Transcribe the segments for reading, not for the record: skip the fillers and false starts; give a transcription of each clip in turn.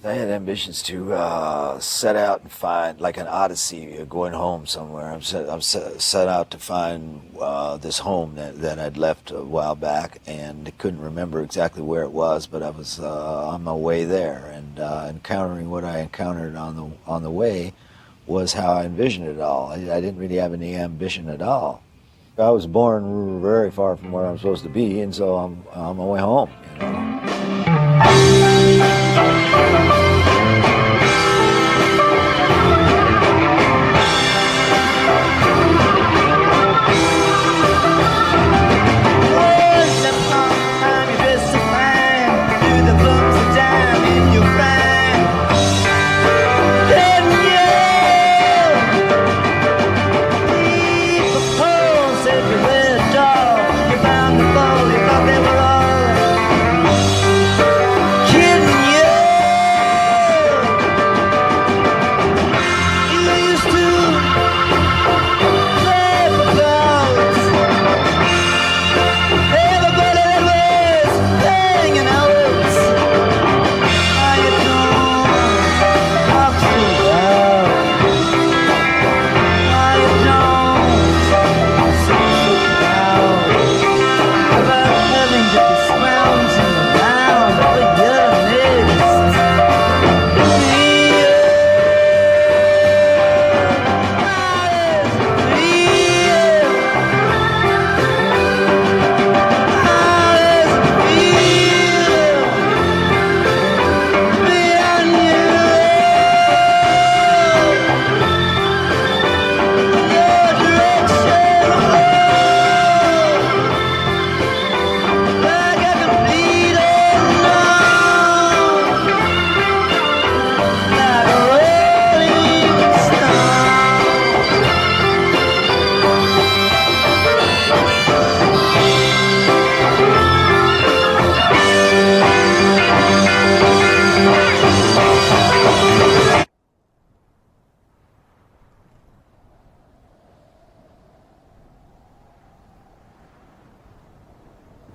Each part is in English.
I had ambitions to set out and find, like an odyssey, going home somewhere. I'm set out to find this home that I'd left a while back, and I couldn't remember exactly where it was, but I was on my way there, and encountering what I encountered on the way was how I envisioned it all. I didn't really have any ambition at all. I was born very far from where I'm supposed to be, and so I'm on my way home, you know.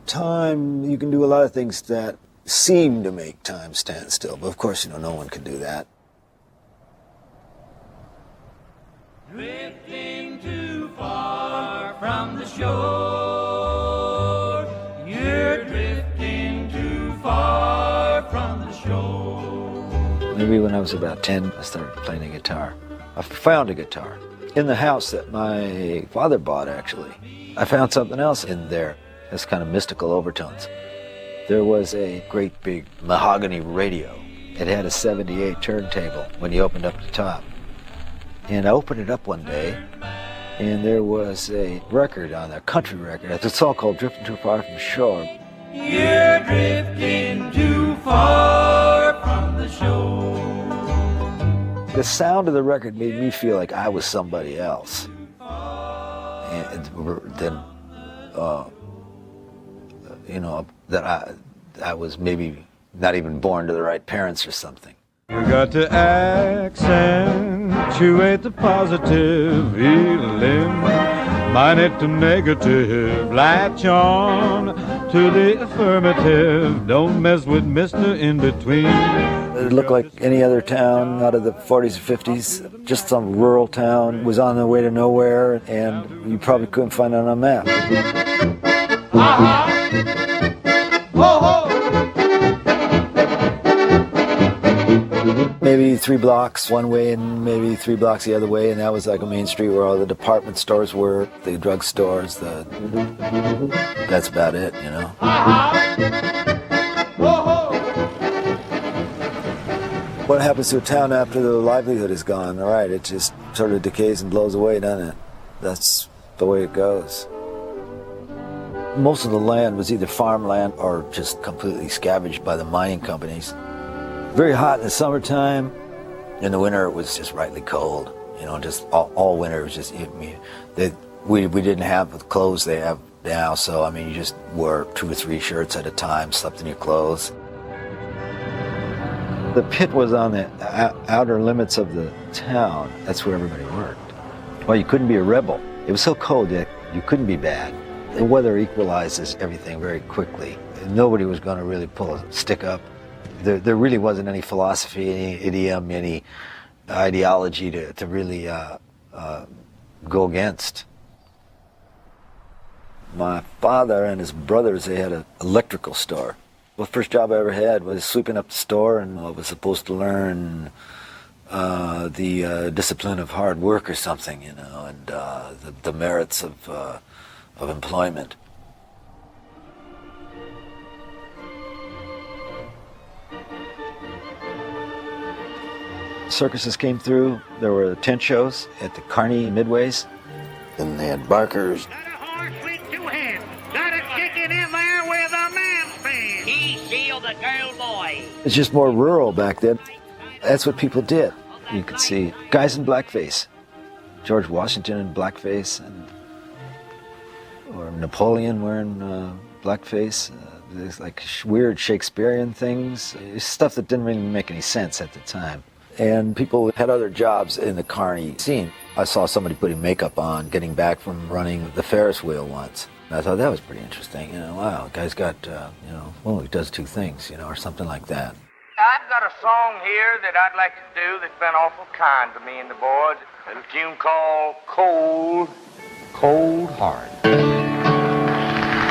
Time, you can do a lot of things that seem to make time stand still, but of course, you know, no one can do that. Drifting too far from the shore, you're drifting too far from the shore. Maybe when I was about 10, I started playing the guitar. I found a guitar in the house that my father bought, actually. I found something else in there. It's kind of mystical overtones. There was a great big mahogany radio. It had a 78 turntable when you opened up the top. And I opened it up one day, and there was a record on there, a country record. It's a song called Drifting Too Far from the Shore. You're drifting too far from the shore. The sound of the record made me feel like I was somebody else. And then, you know, that I was maybe not even born to the right parents or something. You got to accentuate the positive feeling, mind it to negative, latch on to the affirmative, don't mess with Mr. In-Between. It looked like any other town out of the 40s or 50s, just some rural town, was on the way to nowhere, and you probably couldn't find it on a map. Maybe 3 blocks one way and maybe 3 blocks the other way, and that was like a main street where all the department stores were, the drug stores, that's about it, you know. What happens to a town after the livelihood is gone? All right, it just sort of decays and blows away, doesn't it? That's the way it goes. Most of the land was either farmland or just completely scavenged by the mining companies. Very hot in the summertime. In the winter, it was just rightly cold. You know, just all winter it was just. We didn't have the clothes they have now, so I mean, you just wore 2 or 3 shirts at a time, slept in your clothes. The pit was on the outer limits of the town. That's where everybody worked. Well, you couldn't be a rebel. It was so cold that you couldn't be bad. The weather equalizes everything very quickly. Nobody was going to really pull a stick up There really wasn't any philosophy, any idiom, any ideology to really go against. My father and his brothers, they had an electrical store. The first job I ever had was sweeping up the store, and I was supposed to learn the discipline of hard work or something, you know, and the merits of employment. Circuses came through. There were tent shows at the Kearney Midways, and they had barkers. Got a horse with two hands. Got a chicken in there with a man's band. He sealed the girl boy. It's just more rural back then. That's what people did. You could see guys in blackface, George Washington in blackface, or Napoleon wearing blackface. There's like weird Shakespearean things, stuff that didn't really make any sense at the time. And people had other jobs in the Kearney scene. I saw somebody putting makeup on, getting back from running the Ferris wheel once. And I thought that was pretty interesting. You know, wow, the guy's got, you know, well, he does two things, you know, or something like that. I've got a song here that I'd like to do that's been awful kind to me and the boys. A little tune called Cold, Cold Heart.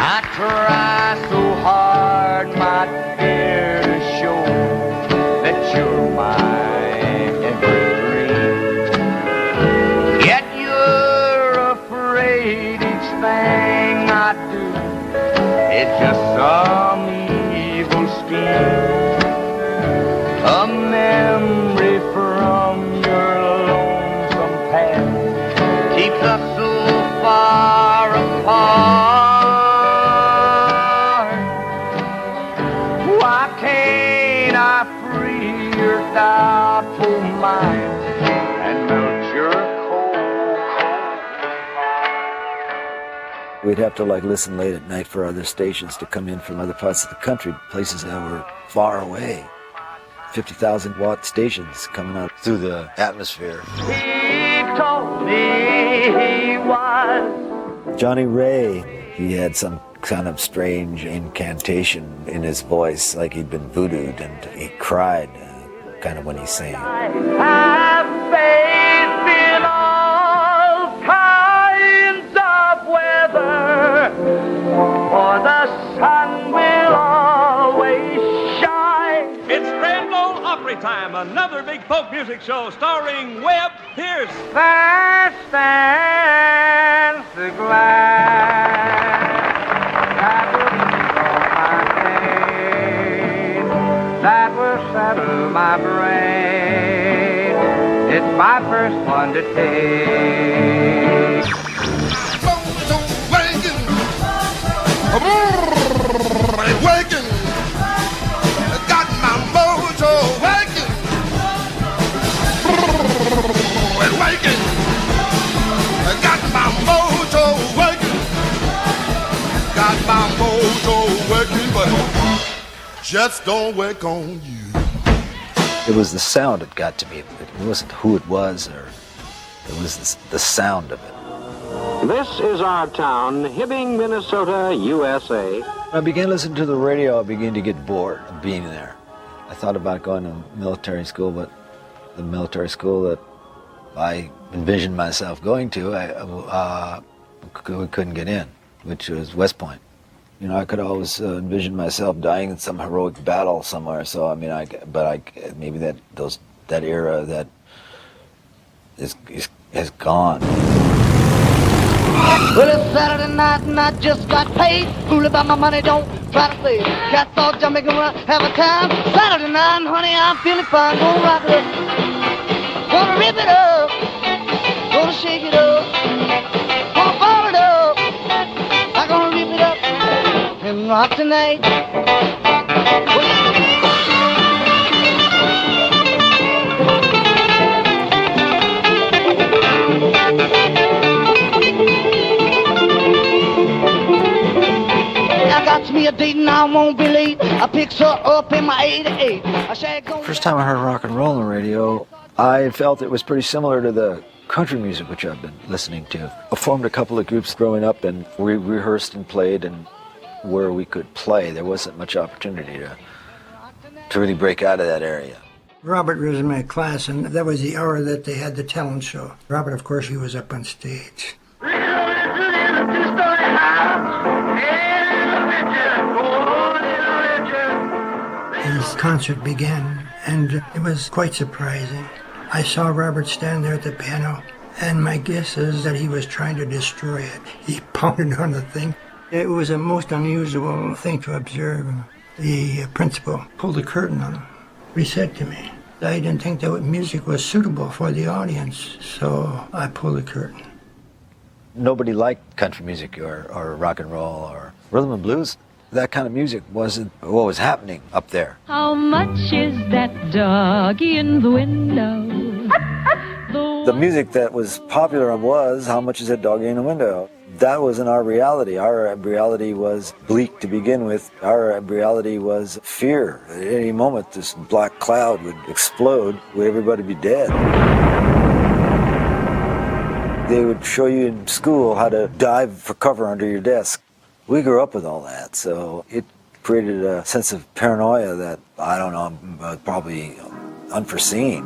I try so hard, my dear, to show that you're my every dream. Yet you're afraid each thing I do, it's just some evil scheme. A memory from your lonesome past keeps us so far apart. Why can't I free your doubtful mind and melt your cold, cold heart? We'd have to like listen late at night for other stations to come in from other parts of the country, places that were far away. 50,000 watt stations coming out through the atmosphere. He told me he was Johnny Ray, he had some kind of strange incantation in his voice, like he'd been voodooed, and he cried kind of when he sang. I have faith in all kinds of weather, for the sun will always shine. It's Grand Ole Opry time, another big folk music show starring Webb Pierce. There stands the glass that will settle my brain. It's my first one to take. Waking, got my mojo waking, waking, got my mojo waking, got my mojo waking, but just don't wake on you. It was the sound that got to me. It wasn't who it was, or it was the sound of it. This is our town, Hibbing, Minnesota, USA. When I began listening to the radio, I began to get bored of being there. I thought about going to military school, but the military school that I envisioned myself going to, we couldn't get in, which was West Point. You know, I could always envision myself dying in some heroic battle somewhere. So I mean, maybe that era that is gone. Well, it's Saturday night and I just got paid. Fool about my money, don't try to play. Cats all jumping around, have a time. Saturday night, honey, I'm feeling fine. Gonna rock it up, gonna rip it up, gonna shake it up, gonna ball it up. I'm gonna rip it up and rock tonight. I got me a date and I won't be late. I picked her up in my 88. First time I heard rock and roll on the radio, I felt it was pretty similar to the country music which I've been listening to. I formed a couple of groups growing up, and we rehearsed and played, and where we could play, there wasn't much opportunity to really break out of that area. Robert was in my class, and that was the hour that they had the talent show. Robert, of course, he was up on stage. His concert began, and it was quite surprising. I saw Robert stand there at the piano, and my guess is that he was trying to destroy it. He pounded on the thing. It was a most unusual thing to observe. The principal pulled the curtain on him. He said to me, I didn't think that music was suitable for the audience, so I pulled the curtain. Nobody liked country music or rock and roll or rhythm and blues. That kind of music wasn't what was happening up there. How much is that doggy in the window? The music that was popular was, how much is that doggy in the window? That wasn't our reality. Our reality was bleak to begin with. Our reality was fear. At any moment, this black cloud would explode. Would everybody be dead? They would show you in school how to dive for cover under your desk. We grew up with all that, so it created a sense of paranoia that, I don't know, probably unforeseen.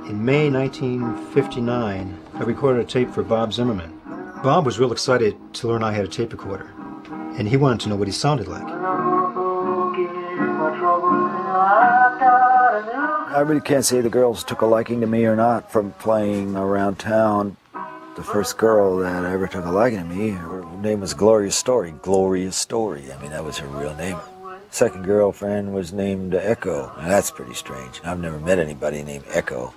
In May 1959, I recorded a tape for Bob Zimmerman. Bob was real excited to learn I had a tape recorder, and he wanted to know what he sounded like. I really can't say the girls took a liking to me or not from playing around town. The first girl that ever took a liking to me, her name was Gloria Story. Gloria Story, I mean, that was her real name. Second girlfriend was named Echo. Now, that's pretty strange. I've never met anybody named Echo.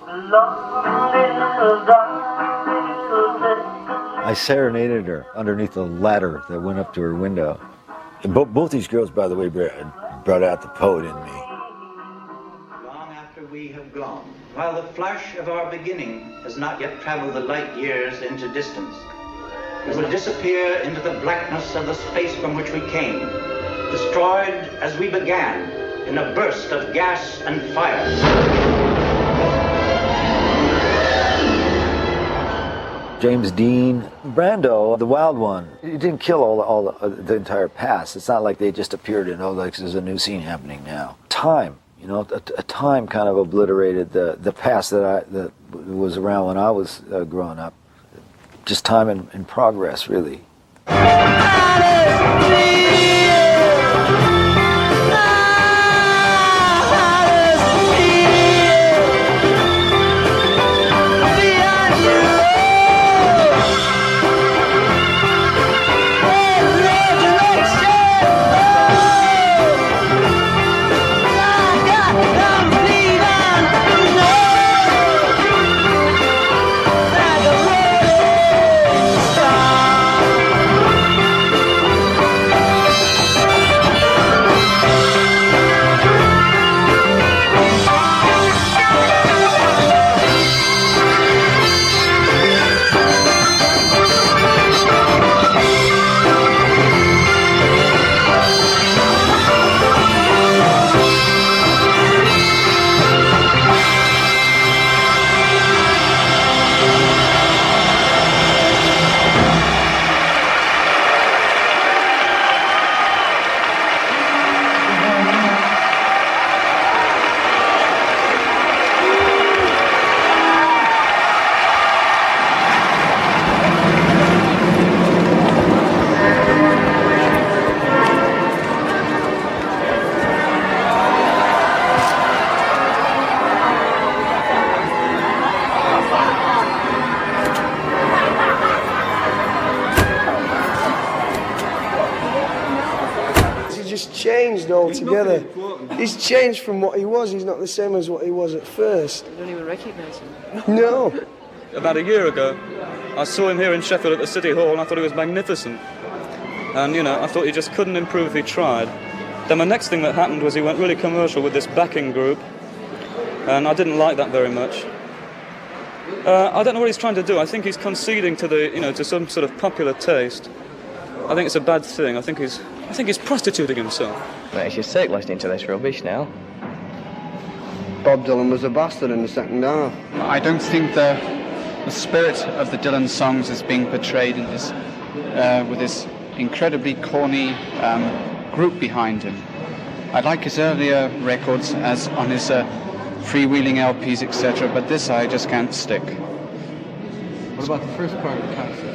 I serenaded her underneath the ladder that went up to her window. And both these girls, by the way, brought out the poet in me. Long after we have gone, while the flash of our beginning has not yet traveled the light years into distance, we will disappear into the blackness of the space from which we came, destroyed as we began in a burst of gas and fire. James Dean, Brando, the wild one, he didn't kill the entire past. It's not like they just appeared and, like there's a new scene happening now. Time, a time kind of obliterated the past that was around when I was growing up. Just time in progress, really. Changed altogether. He's changed from what he was. He's not the same as what he was at first. You don't even recognise him. No. About a year ago, I saw him here in Sheffield at the City Hall, and I thought he was magnificent. And, I thought he just couldn't improve if he tried. Then the next thing that happened was he went really commercial with this backing group, and I didn't like that very much. I don't know what he's trying to do. I think he's conceding to to some sort of popular taste. I think it's a bad thing. I think he's prostituting himself. Mate, you're sick listening to this rubbish now. Bob Dylan was a bastard in the second half. I don't think the spirit of the Dylan songs is being portrayed in his with this incredibly corny group behind him. I like his earlier records as on his freewheeling LPs, etc., but this I just can't stick. What about the first part of the concert?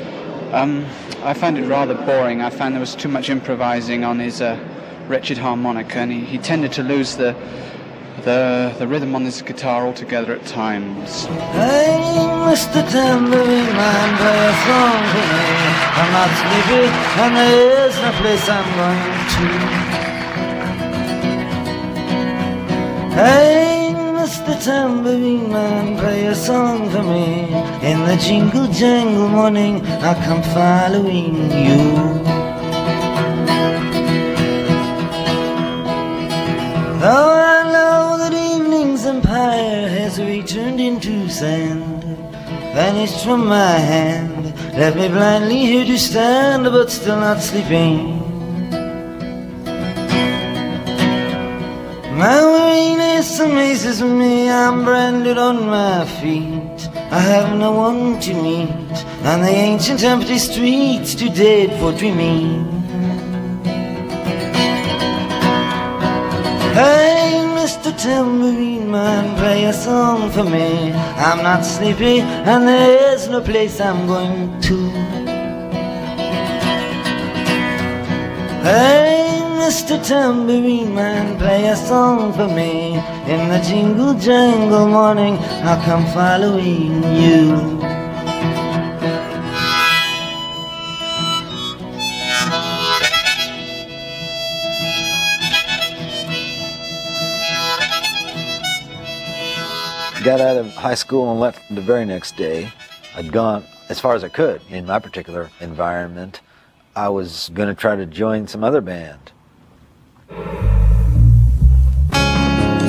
I found it rather boring. I found there was too much improvising on his wretched harmonica, and he tended to lose the rhythm on his guitar altogether at times. Hey, Mr. Tambourine Man, play a song for me. I'm not sleepy, and there is no place I'm going to. Hey, Mr. Tambourine Man, play a song for me. In the jingle jangle morning, I'll come following you. Oh, I know that evening's empire has returned into sand, vanished from my hand, left me blindly here to stand, but still not sleeping. My weariness amazes me, I'm branded on my feet, I have no one to meet, on the ancient empty streets, too dead for dreaming. Hey, Mr. Tambourine Man, play a song for me. I'm not sleepy, and there's no place I'm going to. Hey, Mr. Tambourine Man, play a song for me. In the jingle jangle morning, I'll come following you. Got out of high school and left the very next day. I'd gone as far as I could in my particular environment. I was going to try to join some other band.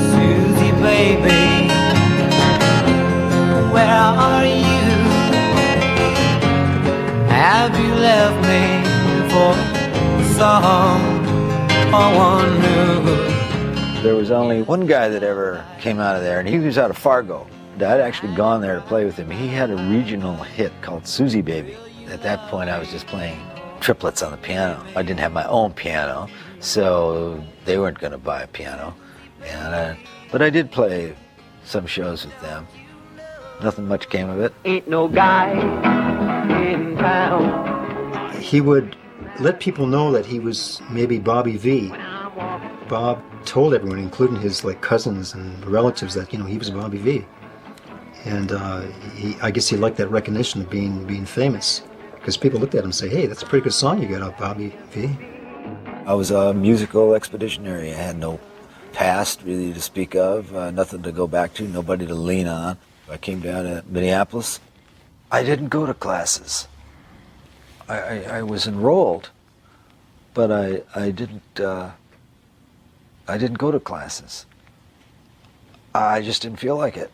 Susie, baby, where are you? Have you left me for someone new? There was only one guy that ever came out of there, and he was out of Fargo. I'd actually gone there to play with him. He had a regional hit called Susie Baby. At that point, I was just playing triplets on the piano. I didn't have my own piano, so they weren't going to buy a piano. But I did play some shows with them. Nothing much came of it. Ain't no guy in town. He would let people know that he was maybe Bobby V. Bob told everyone, including his cousins and relatives, that he was Bobby V. And I guess he liked that recognition of being famous, because people looked at him and say, "Hey, that's a pretty good song you got out, Bobby V." I was a musical expeditionary. I had no past really to speak of, nothing to go back to, nobody to lean on. I came down to Minneapolis. I didn't go to classes. I was enrolled, but I didn't go to classes. I just didn't feel like it.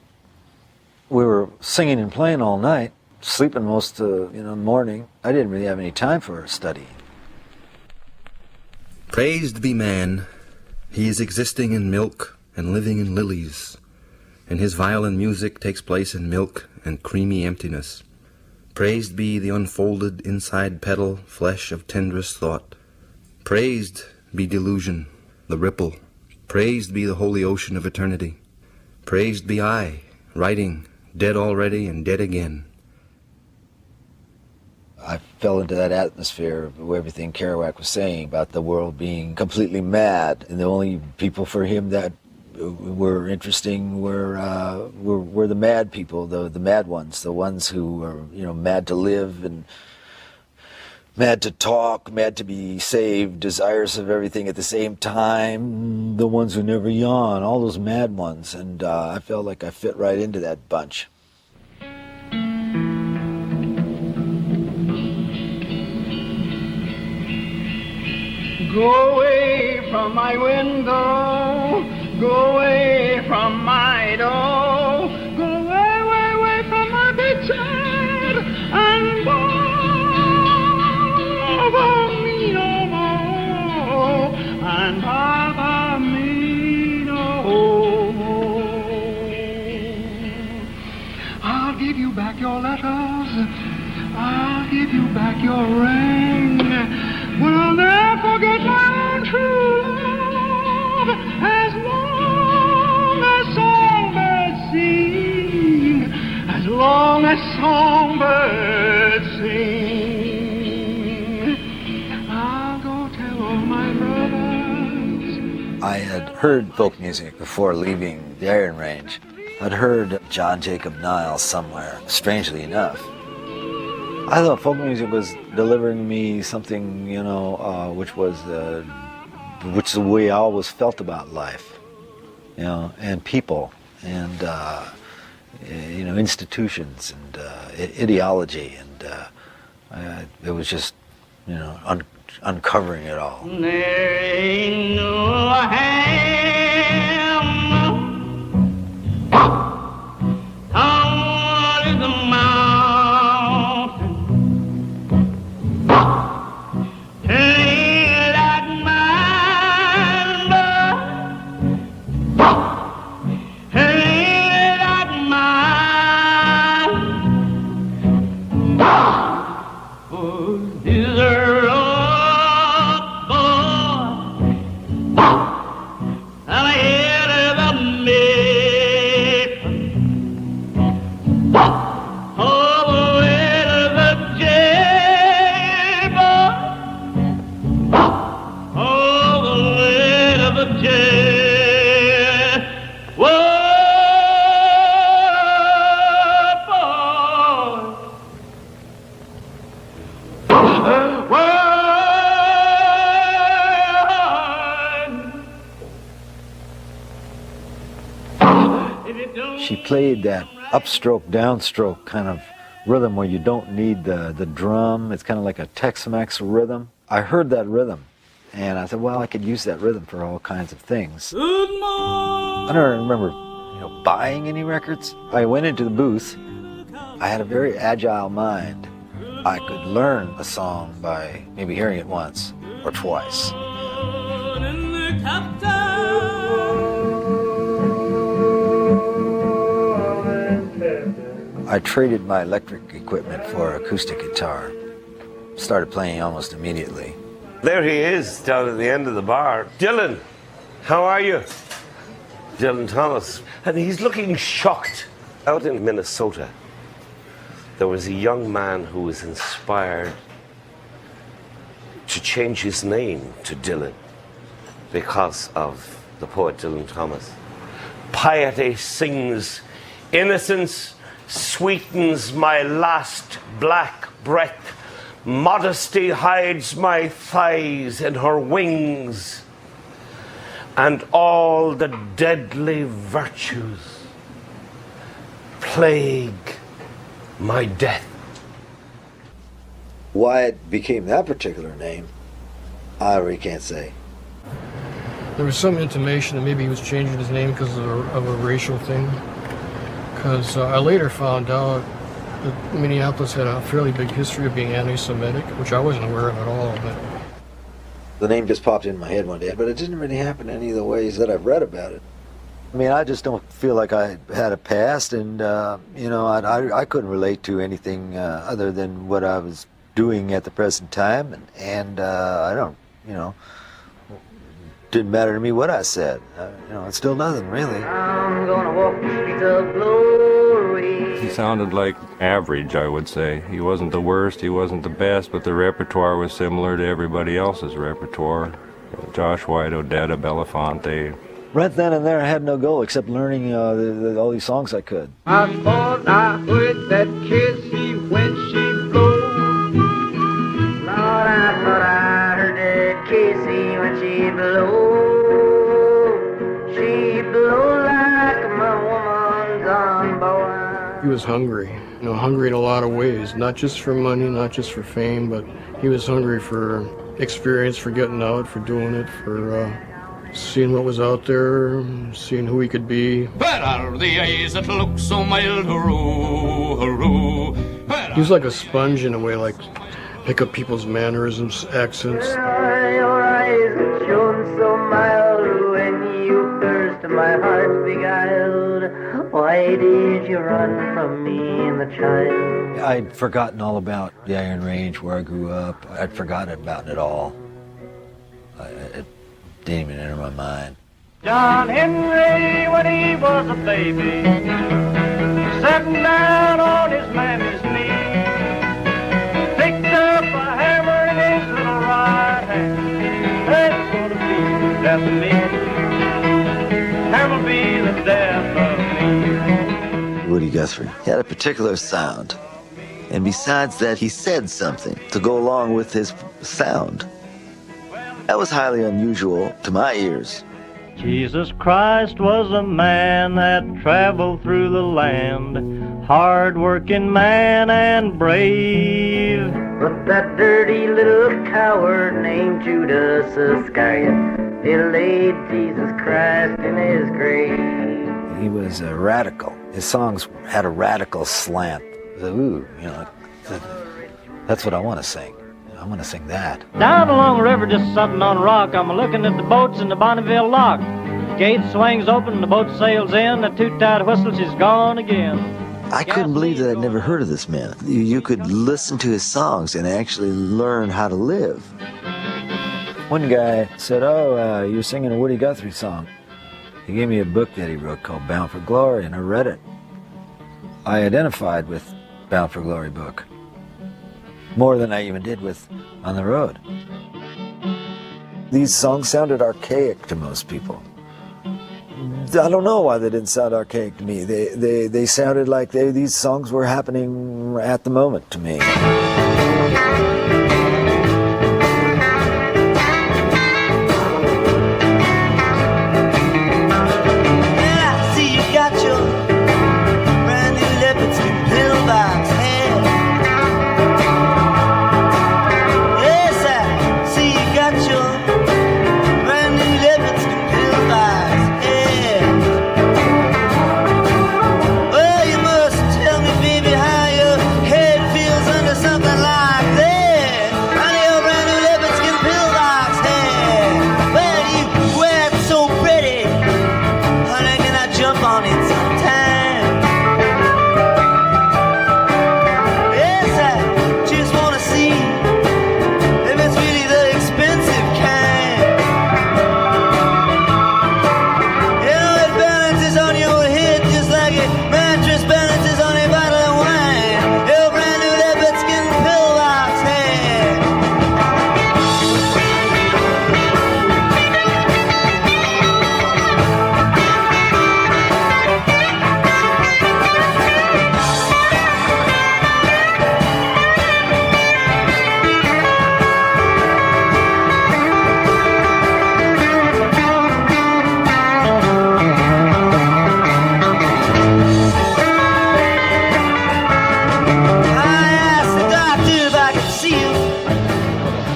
We were singing and playing all night, sleeping most of the morning. I didn't really have any time for studying. Praised be man. He is existing in milk and living in lilies, and his violin music takes place in milk and creamy emptiness. Praised be the unfolded inside petal flesh of tenderest thought. Praised be delusion, the ripple. Praised be the holy ocean of eternity. Praised be I, writing, dead already and dead again. I fell into that atmosphere of everything Kerouac was saying about the world being completely mad, and the only people for him that were interesting were the mad people, the mad ones, the ones who were mad to live and mad to talk, mad to be saved, desirous of everything at the same time, the ones who never yawn, all those mad ones, and I felt like I fit right into that bunch. Go away from my window, go away from my door, go away, away, away from my bedside, and bother me no more, and bother me no more. I'll give you back your letters, I'll give you back your ring. sing. I'll go tell all my brothers. I had heard folk music before leaving the Iron Range. I'd heard John Jacob Niles somewhere, strangely enough. I thought folk music was delivering me something, you know, which is the way I always felt about life, you know, and people, and you know, institutions and ideology, and it was just, you know, uncovering it all. There ain't no ham on the mountain. Ain't like mine, ain't like mine. Oh, these are She played that upstroke, downstroke kind of rhythm where you don't need the drum. It's kind of like a Tex-Mex rhythm. I heard that rhythm, and I said, well, I could use that rhythm for all kinds of things. I don't remember, you know, buying any records. I went into the booth. I had a very agile mind. I could learn a song by maybe hearing it once or twice. I traded my electric equipment for acoustic guitar. Started playing almost immediately. There he is, down at the end of the bar. Dylan, how are you? Dylan Thomas. And he's looking shocked. Out in Minnesota, there was a young man who was inspired to change his name to Dylan because of the poet Dylan Thomas. Piety sings, innocence sweetens my last black breath. Modesty hides my thighs in her wings, and all the deadly virtues plague my death. Why it became that particular name, I really can't say. There was some intimation that maybe he was changing his name because of a racial thing. Because I later found out that Minneapolis had a fairly big history of being anti-Semitic, which I wasn't aware of at all. But the name just popped in my head one day, but it didn't really happen any of the ways that I've read about it. I mean, I just don't feel like I had a past, and you know, I couldn't relate to anything other than what I was doing at the present time, and I don't, you know, didn't matter to me what I said. You know, it still doesn't really. I'm gonna walk the streets of glory. He sounded like average, I would say. He wasn't the worst, he wasn't the best, but the repertoire was similar to everybody else's repertoire. Josh White, Odetta, Belafonte. Right then and there, I had no goal except learning all these songs I could. I thought I heard that kissy when she blew. Lord, I thought I heard that kissy when she blew. She blew like my woman's on board. he was hungry. You know, hungry in a lot of ways, not just for money, not just for fame, but he was hungry for experience, for getting out, for doing it, for seeing what was out there, seeing who he could be. Where are the eyes that look so mild, hurroo, hurroo? He was like a sponge in a way, like pick up people's mannerisms, accents. Your eyes that shone so mild when you first my heart beguiled. Why did you run from me and the child? I'd forgotten all about the Iron Range, where I grew up. I'd forgotten about it all. It didn't even enter my mind. John Henry, when he was a baby, sitting down on his mammy's knee, death of me. There will be the death of me. Woody Guthrie. He had a particular sound. And besides that, he said something to go along with his sound. That was highly unusual to my ears. Jesus Christ was a man that traveled through the land, hard-working man and brave. But that dirty little coward named Judas Iscariot delayed Jesus Christ in his grave. He was a radical. His songs had a radical slant. Ooh, you know, that's what I want to sing. I want to sing that. Down along the river, just sitting on a rock, I'm looking at the boats in the Bonneville lock. Gate swings open, the boat sails in, the toot-toot whistle, she's gone again. I couldn't believe that I'd never heard of this man. You could listen to his songs and actually learn how to live. One guy said, oh, you're singing a Woody Guthrie song. He gave me a book that he wrote called Bound for Glory, and I read it. I identified with Bound for Glory book more than I even did with On the Road. These songs sounded archaic to most people. I don't know why they didn't sound archaic to me. They sounded like these songs were happening at the moment to me.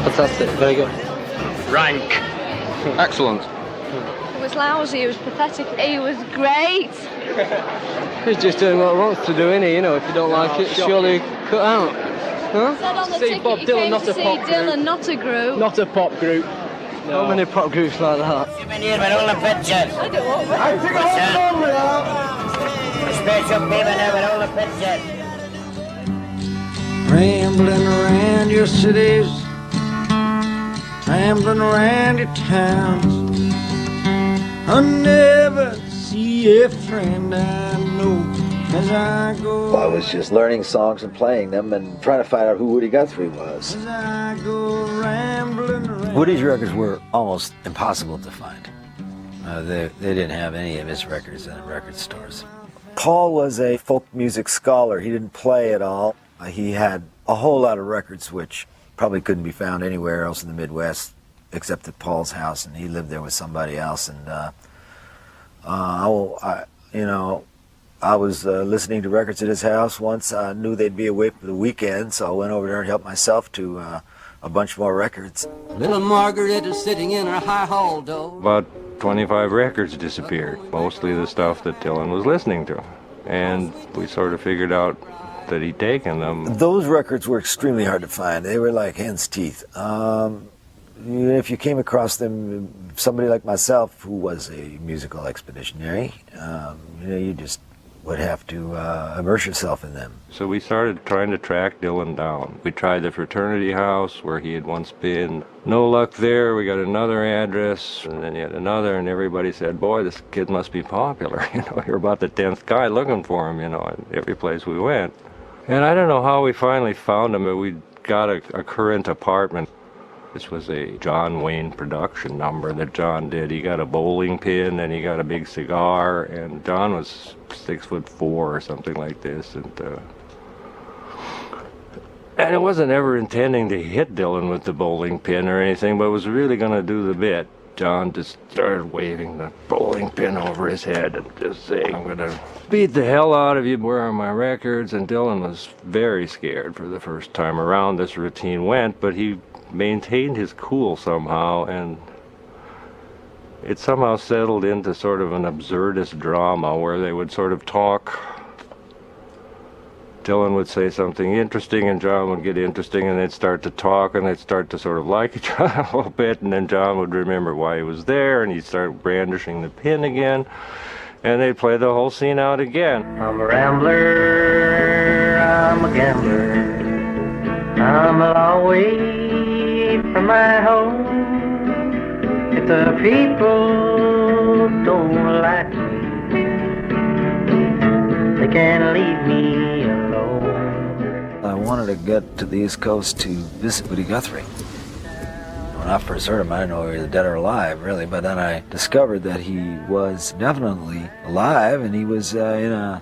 Fantastic, very good. Rank. Excellent. It was lousy, it was pathetic, it was great. He's just doing what he wants to do, isn't he? You know, if you don't like it, surely cut out. Huh? Said on the See, ticket Bob he Dylan, came not to a see pop Dylan, group. not a group. Not a pop group. No. How many pop groups like that? You've been here with all the pictures. I think I'm over The special people here with all the pictures. Rambling around your cities, rambling around your towns, I never see a friend I know as I go. I was just learning songs and playing them and trying to find out who Woody Guthrie was. As I go rambling around. Woody's records were almost impossible to find. They didn't have any of his records in the record stores. Paul was a folk music scholar. He didn't play at all. He had a whole lot of records which probably couldn't be found anywhere else in the Midwest except at Paul's house, and he lived there with somebody else. And I was listening to records at his house once. I knew they'd be away for the weekend, so I went over there and helped myself to a bunch more records. Little Margaret is sitting in her high hall door. About 25 records disappeared, mostly the stuff that Dylan was listening to. And we sort of figured out that he'd taken them. Those records were extremely hard to find. They were like hen's teeth. If you came across them, somebody like myself who was a musical expeditionary, you just would have to immerse yourself in them. So we started trying to track Dylan down. We tried the fraternity house where he had once been. No luck there. We got another address and then yet another, and everybody said, boy, this kid must be popular. You're about the 10th guy looking for him, in every place we went. And I don't know how we finally found him, but we got a current apartment. This was a John Wayne production number that John did. He got a bowling pin and he got a big cigar, and John was 6'4" or something like this, and it wasn't ever intending to hit Dylan with the bowling pin or anything, but was really going to do the bit. John just started waving the bowling pin over his head and just saying, "I'm going to beat the hell out of you, where are my records?" And Dylan was very scared for the first time around. This routine went, but he maintained his cool somehow, and it somehow settled into sort of an absurdist drama where they would sort of talk. Dylan would say something interesting and John would get interesting, and they'd start to talk and they'd start to sort of like each other a little bit, and then John would remember why he was there and he'd start brandishing the pin again, and they'd play the whole scene out again. I'm a rambler, I'm a gambler, I'm a long way from my home. If the people don't like me, they can leave me alone. I wanted to get to the East Coast to visit Woody Guthrie. When I first heard him, I didn't know he was dead or alive, really, but then I discovered that he was definitely alive, and he was in a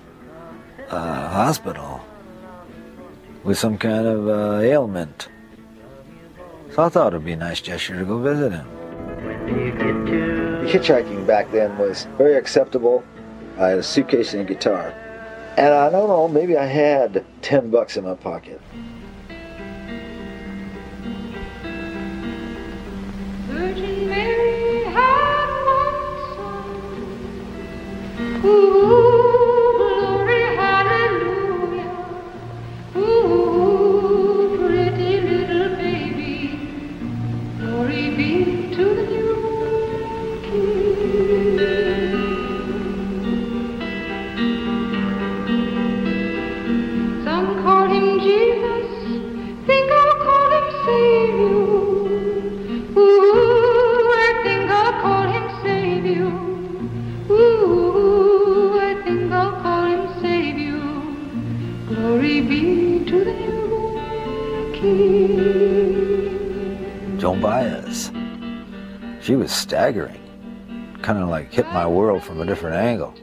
hospital with some kind of ailment. So I thought it would be a nice gesture to go visit him. Hitchhiking back then was very acceptable. I had a suitcase and a guitar. And I don't know, maybe I had $10 in my pocket. Virgin Mary had one son. Ooh, glory, hallelujah. Ooh, pretty little baby. Glory be to the new King. Some call him Jesus, think I'll call him Savior. Ooh, I think I'll call him Savior. Ooh, I think I'll call him Savior. Glory be to the new King. Joan Baez. She was staggering. Kind of like hit my world from a different angle.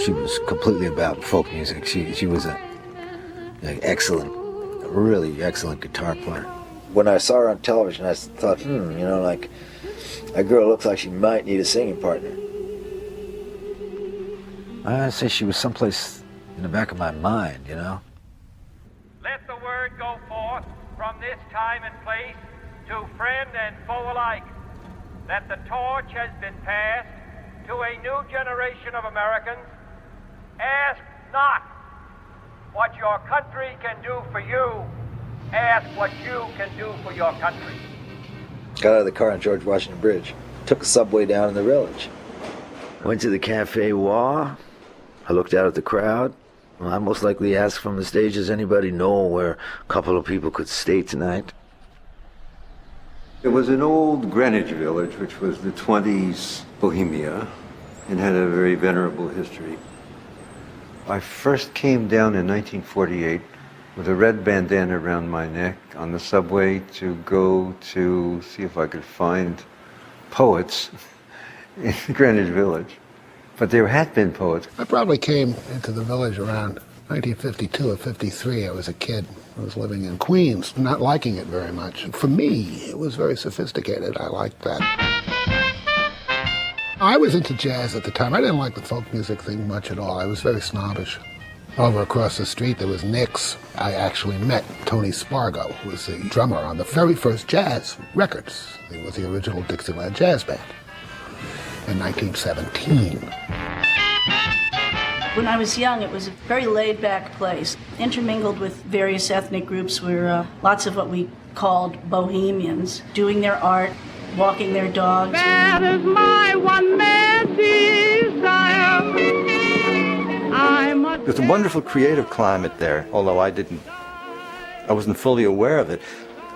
She was completely about folk music. She was an excellent, really excellent guitar player. When I saw her on television, I thought, like, a girl looks like she might need a singing partner. I'd say she was someplace in the back of my mind, you know. Let the word go forth from this time and place to friend and foe alike that the torch has been passed to a new generation of Americans. Ask not what your country can do for you. Ask what you can do for your country. Got out of the car on George Washington Bridge. Took a subway down in the village. Went to the Cafe Wa. I looked out at the crowd. Well, I most likely asked from the stage, does anybody know where a couple of people could stay tonight? It was an old Greenwich village, which was the 20s Bohemia, and had a very venerable history. I first came down in 1948 with a red bandana around my neck on the subway to go to see if I could find poets in Greenwich Village. But there had been poets. I probably came into the village around 1952 or 53. I was a kid. I was living in Queens, not liking it very much. For me, it was very sophisticated. I liked that. I was into jazz at the time. I didn't like the folk music thing much at all. I was very snobbish. Over across the street, there was Nick's. I actually met Tony Spargo, who was the drummer on the very first jazz records. It was the original Dixieland Jazz Band in 1917. When I was young, it was a very laid-back place, intermingled with various ethnic groups where lots of what we called bohemians, doing their art, walking their dogs. That is my one mad desire. There's a wonderful creative climate there, although I wasn't fully aware of it.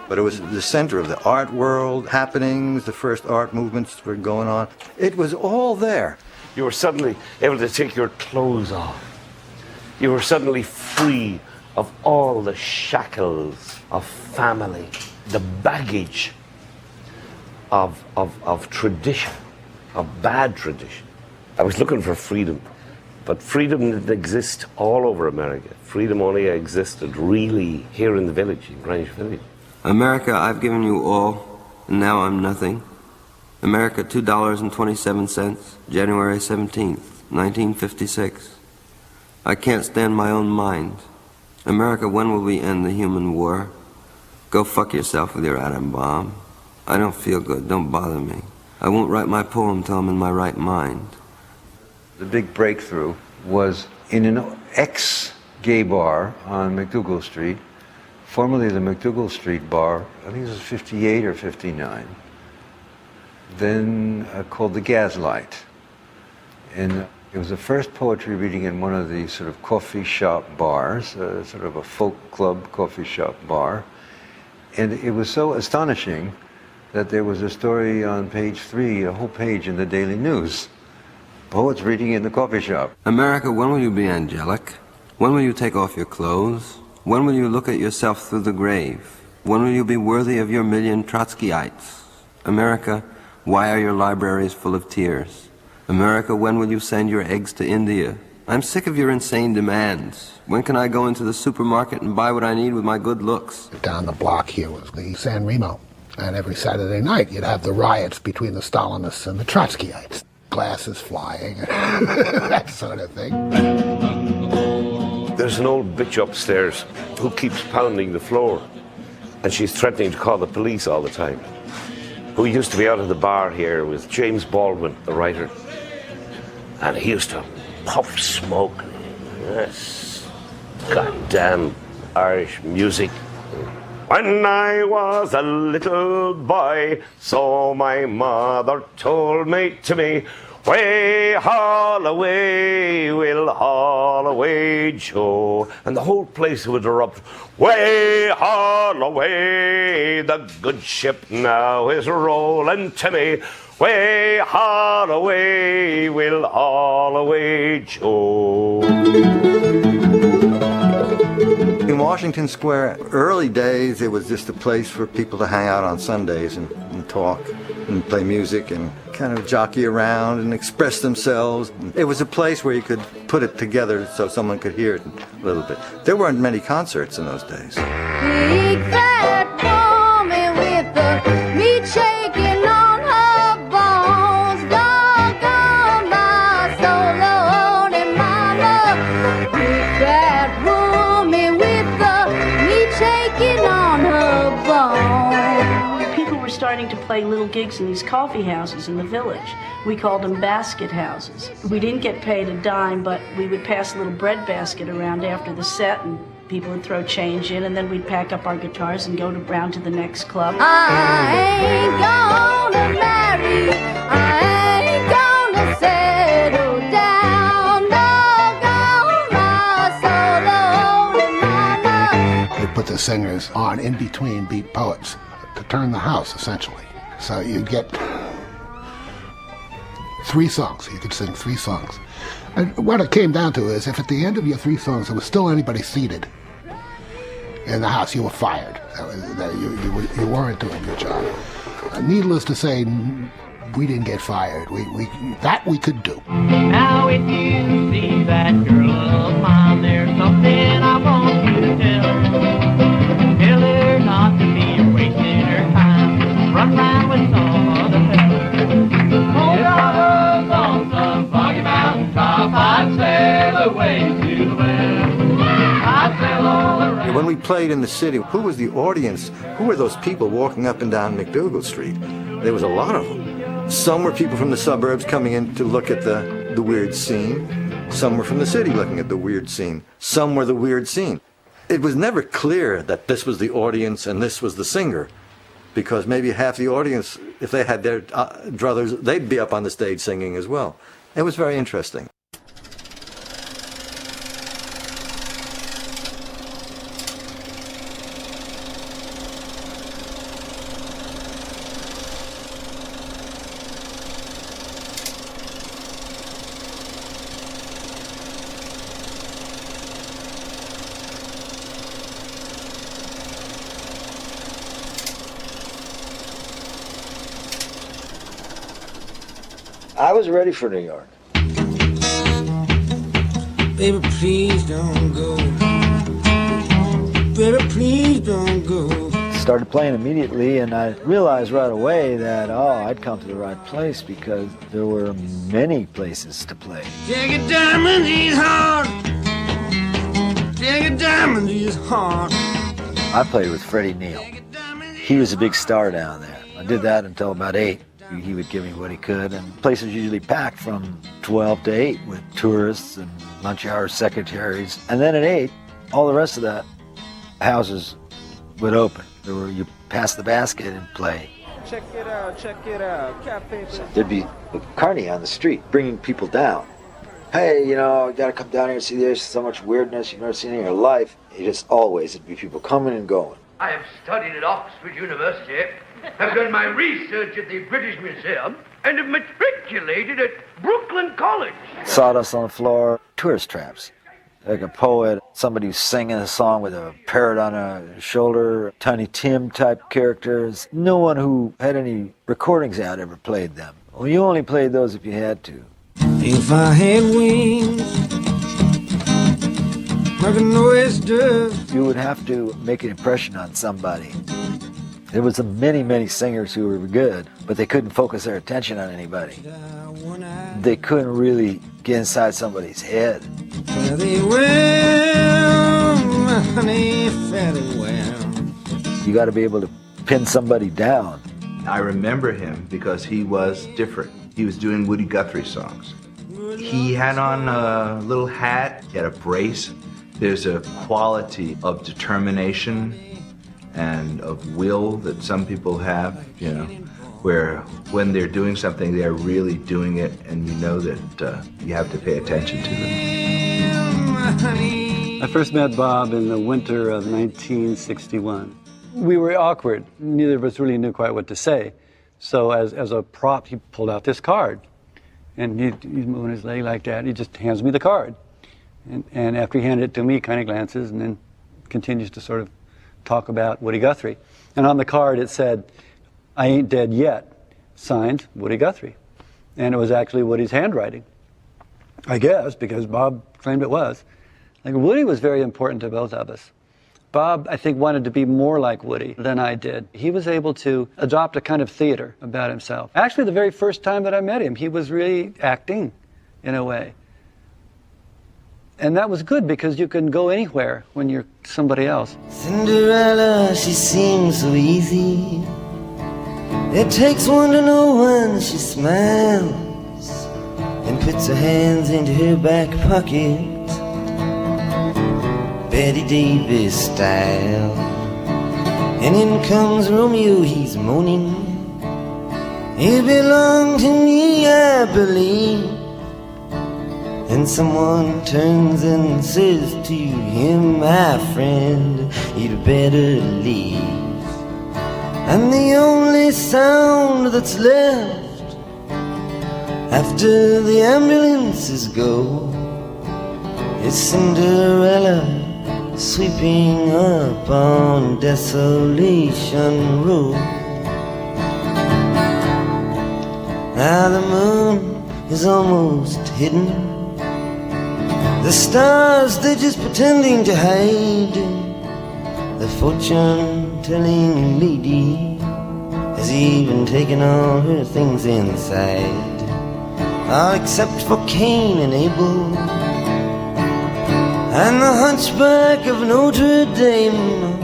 But it was the center of the art world, happenings, the first art movements were going on. It was all there. You were suddenly able to take your clothes off. You were suddenly free of all the shackles of family, the baggage of tradition, of bad tradition. I was looking for freedom, but freedom didn't exist all over America. Freedom only existed really here in the village, in Greenwich Village. America, I've given you all, and now I'm nothing. America, $2.27, January 17th, 1956. I can't stand my own mind. America, when will we end the human war? Go fuck yourself with your atom bomb. I don't feel good, don't bother me. I won't write my poem till I'm in my right mind. The big breakthrough was in an ex-gay bar on McDougal Street, formerly the McDougal Street Bar, I think it was 58 or 59, then called the Gaslight. And it was the first poetry reading in one of these sort of coffee shop bars, sort of a folk club coffee shop bar. And it was so astonishing that there was a story on page 3, a whole page in the Daily News. Poets reading in the coffee shop. America, when will you be angelic? When will you take off your clothes? When will you look at yourself through the grave? When will you be worthy of your million Trotskyites? America, why are your libraries full of tears? America, when will you send your eggs to India? I'm sick of your insane demands. When can I go into the supermarket and buy what I need with my good looks? Down the block here was the San Remo. And every Saturday night you'd have the riots between the Stalinists and the Trotskyites. Glasses flying, that sort of thing. There's an old bitch upstairs who keeps pounding the floor, and she's threatening to call the police all the time. Who used to be out of the bar here with James Baldwin, the writer. And he used to puff smoke. Yes, goddamn Irish music. When I was a little boy, so my mother told me to me, way haul away, we'll haul away, Joe. And the whole place would erupt, way haul away, the good ship now is rolling to me, way haul away, we'll haul away, Joe. In Washington Square, early days, it was just a place for people to hang out on Sundays and talk and play music and kind of jockey around and express themselves. It was a place where you could put it together so someone could hear it a little bit. There weren't many concerts in those days. Big fat woman with the meat shaking on her bones. Doggone my soul, lonely mama. Big fat woman with the meat shaking on her bones. People were starting to play little gigs in these coffee houses in the village. We called them basket houses. We didn't get paid a dime, but we would pass a little bread basket around after the set, and people would throw change in, and then we'd pack up our guitars and go round to the next club. I ain't gonna marry, I ain't gonna settle down, doggone my soul, lonely mama. They put the singers on in between beat poets to turn the house, essentially. So you'd get 3 songs. You could sing 3 songs. And what it came down to is if at the end of your 3 songs there was still anybody seated in the house, you were fired. You weren't doing your job. Needless to say, we didn't get fired. That we could do. Now if you see that girl of mine, there's something I want you to tell her. Tell her not to be wasting her time. Run around with some other fella. Hold on on some foggy mountain top, I'd sail away to the west. I'd sail all around. When we played in the city, who was the audience? Who were those people walking up and down McDougal Street? There was a lot of them. Some were people from the suburbs coming in to look at the weird scene. Some were from the city looking at the weird scene. Some were the weird scene. It was never clear that this was the audience and this was the singer, because maybe half the audience, if they had their druthers, they'd be up on the stage singing as well. It was very interesting. I was ready for New York. Baby, please don't go. Baby, please don't go. Started playing immediately, and I realized right away that, I'd come to the right place because there were many places to play. Take a diamond, he's hard. Take a diamond, he's hard. I played with Freddie Neal. He was a big star down there. I did that until about 8. He would give me what he could, and places usually packed from 12 to 8 with tourists and lunch hour secretaries. And then at 8, all the rest of the houses would open. You pass the basket and play. Check it out, Cafe. There'd be a carny on the street bringing people down. Hey, you gotta come down here and see this. So much weirdness you've never seen in your life. It'd be people coming and going. I have studied at Oxford University, have done my research at the British Museum, and have matriculated at Brooklyn College. Sawdust on the floor, tourist traps. Like a poet, somebody who's singing a song with a parrot on a shoulder, Tiny Tim type characters. No one who had any recordings out ever played them. Well, you only played those if you had to. If I had wings, like an oyster. You would have to make an impression on somebody. There was many, many singers who were good, but they couldn't focus their attention on anybody. They couldn't really get inside somebody's head. Very well, honey, very well. You got to be able to pin somebody down. I remember him because he was different. He was doing Woody Guthrie songs. He had on a little hat, he had a brace. There's a quality of determination and of will that some people have, where when they're doing something, they're really doing it, and you know that you have to pay attention to them. I first met Bob in the winter of 1961. We were awkward. Neither of us really knew quite what to say. So as a prop, he pulled out this card. And he's moving his leg like that. He just hands me the card. And after he handed it to me, he kind of glances and then continues to sort of talk about Woody Guthrie. And on the card it said, "I ain't dead yet," signed Woody Guthrie. And it was actually Woody's handwriting, I guess, because Bob claimed it was. Like, Woody was very important to both of us. Bob, I think, wanted to be more like Woody than I did. He was able to adopt a kind of theater about himself. Actually, the very first time that I met him, he was really acting in a way. And that was good because you can go anywhere when you're somebody else. Cinderella, she seems so easy. It takes one to know when she smiles and puts her hands into her back pocket, Betty Davis style. And in comes Romeo, he's moaning. You belong to me, I believe. And someone turns and says to him, my friend, you'd better leave. And the only sound that's left after the ambulances go is Cinderella sweeping up on Desolation Road. Now the moon is almost hidden. The stars, they're just pretending to hide. The fortune-telling lady has even taken all her things inside, all except for Cain and Abel and the hunchback of Notre Dame.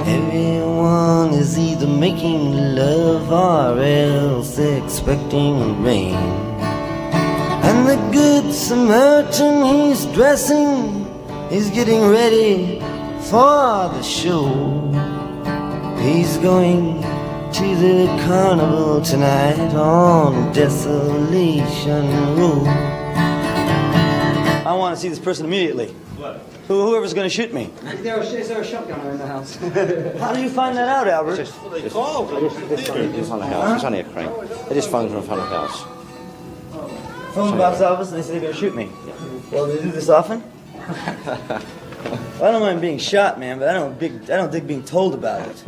Everyone is either making love or else expecting rain. And the good Samaritan, he's dressing, he's getting ready for the show. He's going to the carnival tonight on Desolation Road. I want to see this person immediately. What? Whoever's going to shoot me. Is there a shotgun in the house? How do you find that out, Albert? Just in front of the house. It's only a crane. They just phoned from front of the house. Phone box office and they say they're going to shoot me. Yeah. Well, do they do this often? Well, I don't mind being shot, man, but I don't dig being told about it.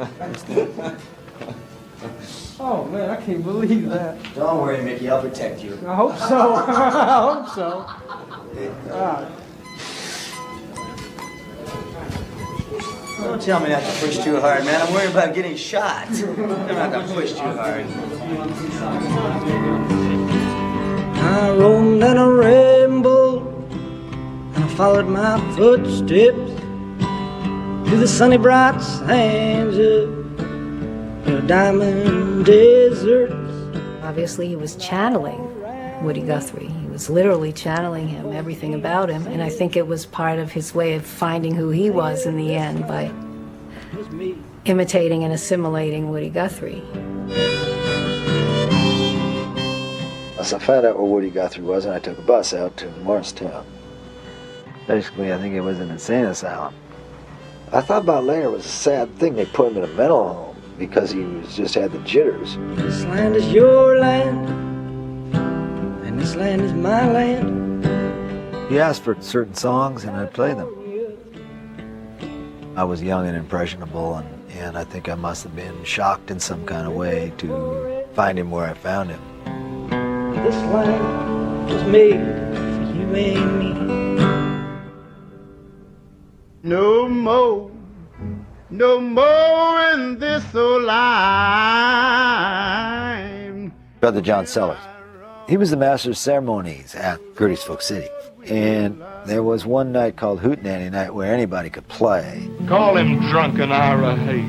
Oh man, I can't believe that. Don't worry, Mickey, I'll protect you. I hope so. I hope so. Don't tell me not to push too hard, man. I'm worried about getting shot. I'm not gonna push too hard. I roamed in a rainbow and I followed my footsteps to the sunny bright sands of the diamond deserts. Obviously, he was channeling Woody Guthrie. He was literally channeling him, everything about him, and I think it was part of his way of finding who he was in the end by imitating and assimilating Woody Guthrie. So I found out where Woody Guthrie was, and I took a bus out to Morristown. Basically, I think it was an insane asylum. I thought about later it was a sad thing they put him in a mental home because he just had the jitters. This land is your land, and this land is my land. He asked for certain songs, and I'd play them. I was young and impressionable, and I think I must have been shocked in some kind of way to find him where I found him. This land was made for you and me. No more in this old life. Brother John Sellers. He was the master of ceremonies at Gertie's Folk City. And there was one night called Hootenanny Night where anybody could play. Call him drunken Ira Hay,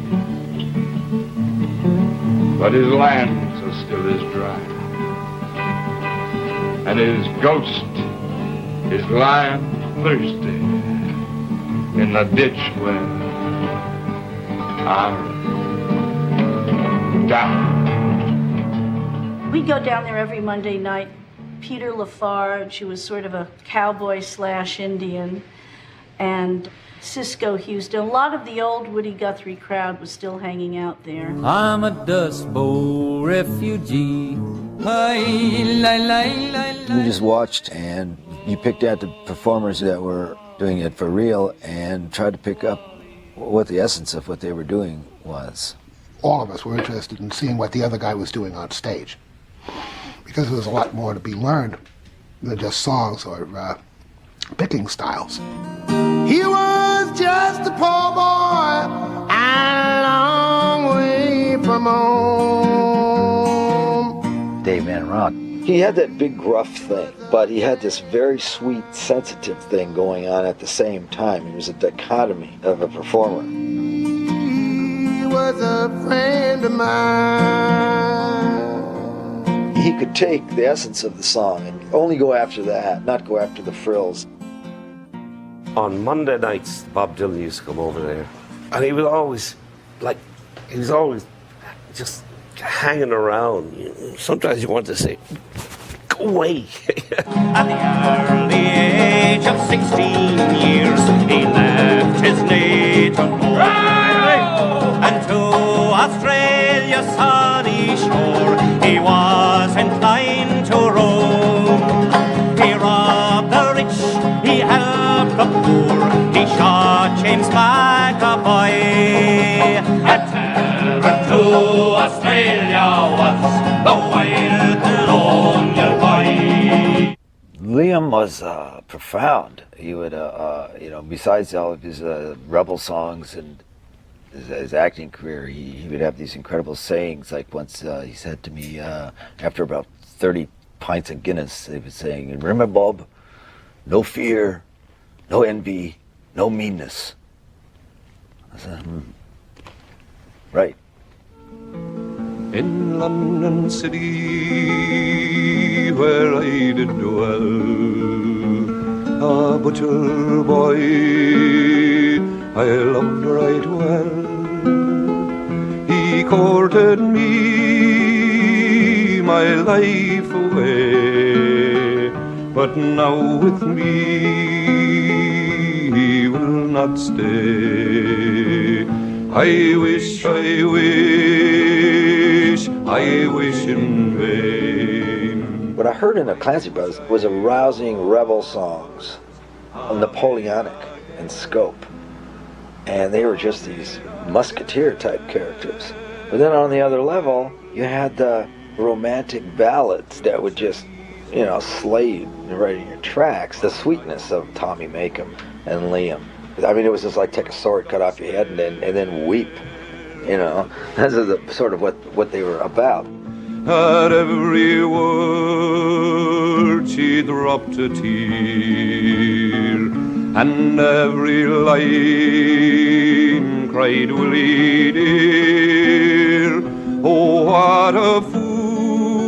but his lands are still as dry, and his ghost is lying thirsty in the ditch where Ira died. We'd go down there every Monday night. Peter Lafarge, who was sort of a cowboy / Indian, and Cisco Houston. A lot of the old Woody Guthrie crowd was still hanging out there. I'm a Dust Bowl refugee. We just watched, and you picked out the performers that were doing it for real and tried to pick up what the essence of what they were doing was. All of us were interested in seeing what the other guy was doing on stage, because there was a lot more to be learned than just songs or picking styles. He was just a poor boy and a long way from home. Dave Van Ronk. He had that big gruff thing, but he had this very sweet, sensitive thing going on at the same time. He was a dichotomy of a performer. He was a friend of mine. He could take the essence of the song and only go after that, not go after the frills. On Monday nights, Bob Dylan used to come over there, and he was always just hanging around. Sometimes you want to say, go away. At the early age of 16 years, he left his native home and to Australia's sunny shore he was inclined to roam. He robbed the rich, he helped the poor, he shot James McAvoy. And terror to Australia was the wild colonial boy. Liam was profound. He would, besides all of his rebel songs and his acting career, he would have these incredible sayings. Like once he said to me, after about 30 pints of Guinness, he was saying, "Remember, Bob, no fear, no envy, no meanness." I said, right. In London City, where I did dwell, a butcher boy I loved right well. He courted me my life away, but now with me he will not stay. I wish in vain. What I heard in the Clancy Brothers was a rousing rebel songs, Napoleonic in scope. And they were just these musketeer type characters. But then on the other level, you had the romantic ballads that would just, you know, slay you writing your tracks. The sweetness of Tommy Makem and Liam. I mean, it was just like take a sword, cut off your head, and then weep. You know, those are the sort of what they were about. At every word she dropped a tear, and every line cried, Willie dear. Oh, what a foolish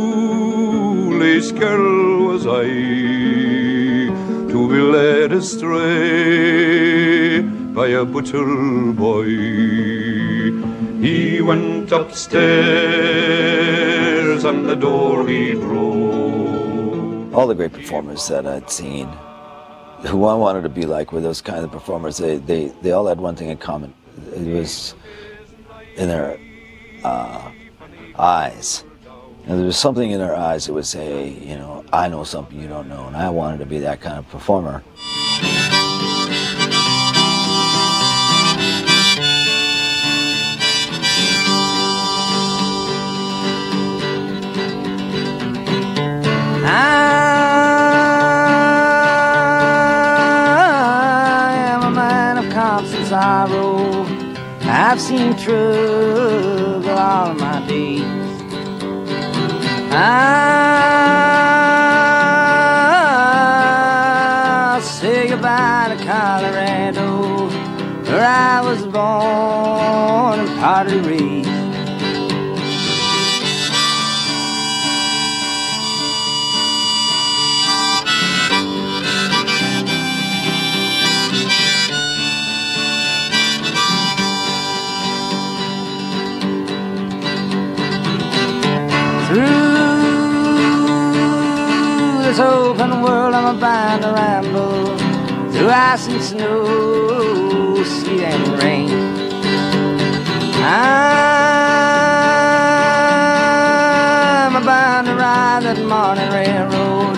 girl was I, to be led astray by a butcher boy. He went upstairs and the door he broke. All the great performers that I'd seen, who I wanted to be like, were those kind of performers. They all had one thing in common. It was in their eyes. And there was something in their eyes that would say, you know, I know something you don't know, and I wanted to be that kind of performer. I am a man of constant sorrow. I've seen trouble all my days. I'll say goodbye to Colorado, where I was born and partly raised. This open world I'm bound to ramble, through ice and snow, sleet and rain. I'm bound to ride that morning railroad,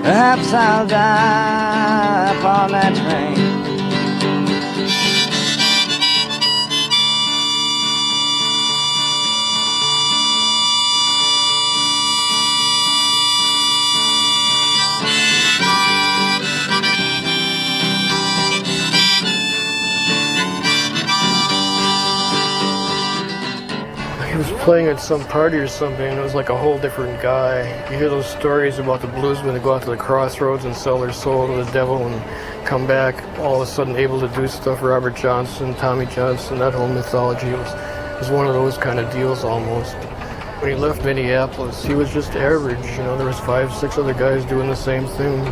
perhaps I'll die upon that train. He was playing at some party or something, and it was like a whole different guy. You hear those stories about the bluesmen that go out to the crossroads and sell their soul to the devil and come back all of a sudden able to do stuff. Robert Johnson, Tommy Johnson, that whole mythology was one of those kind of deals almost. When he left Minneapolis, he was just average. You know, there was 5, 6 other guys doing the same thing.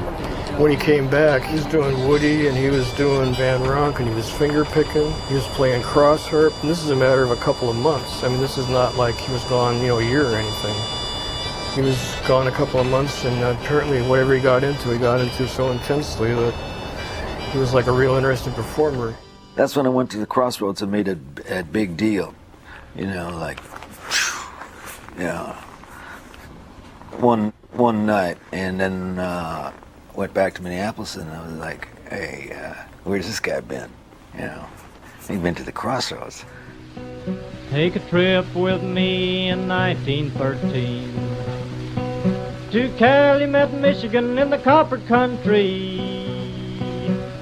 When he came back, he was doing Woody, and he was doing Van Ronk, and he was finger picking. He was playing cross harp, and this is a matter of a couple of months. I mean, this is not like he was gone, you know, a year or anything. He was gone a couple of months, and apparently whatever he got into so intensely that he was like a real interesting performer. That's when I went to the crossroads and made a big deal. You know, like, you know, one night, and then went back to Minneapolis, and I was like, hey, where's this guy been? You know, he'd been to the crossroads. Take a trip with me in 1913 to Calumet, Michigan in the copper country.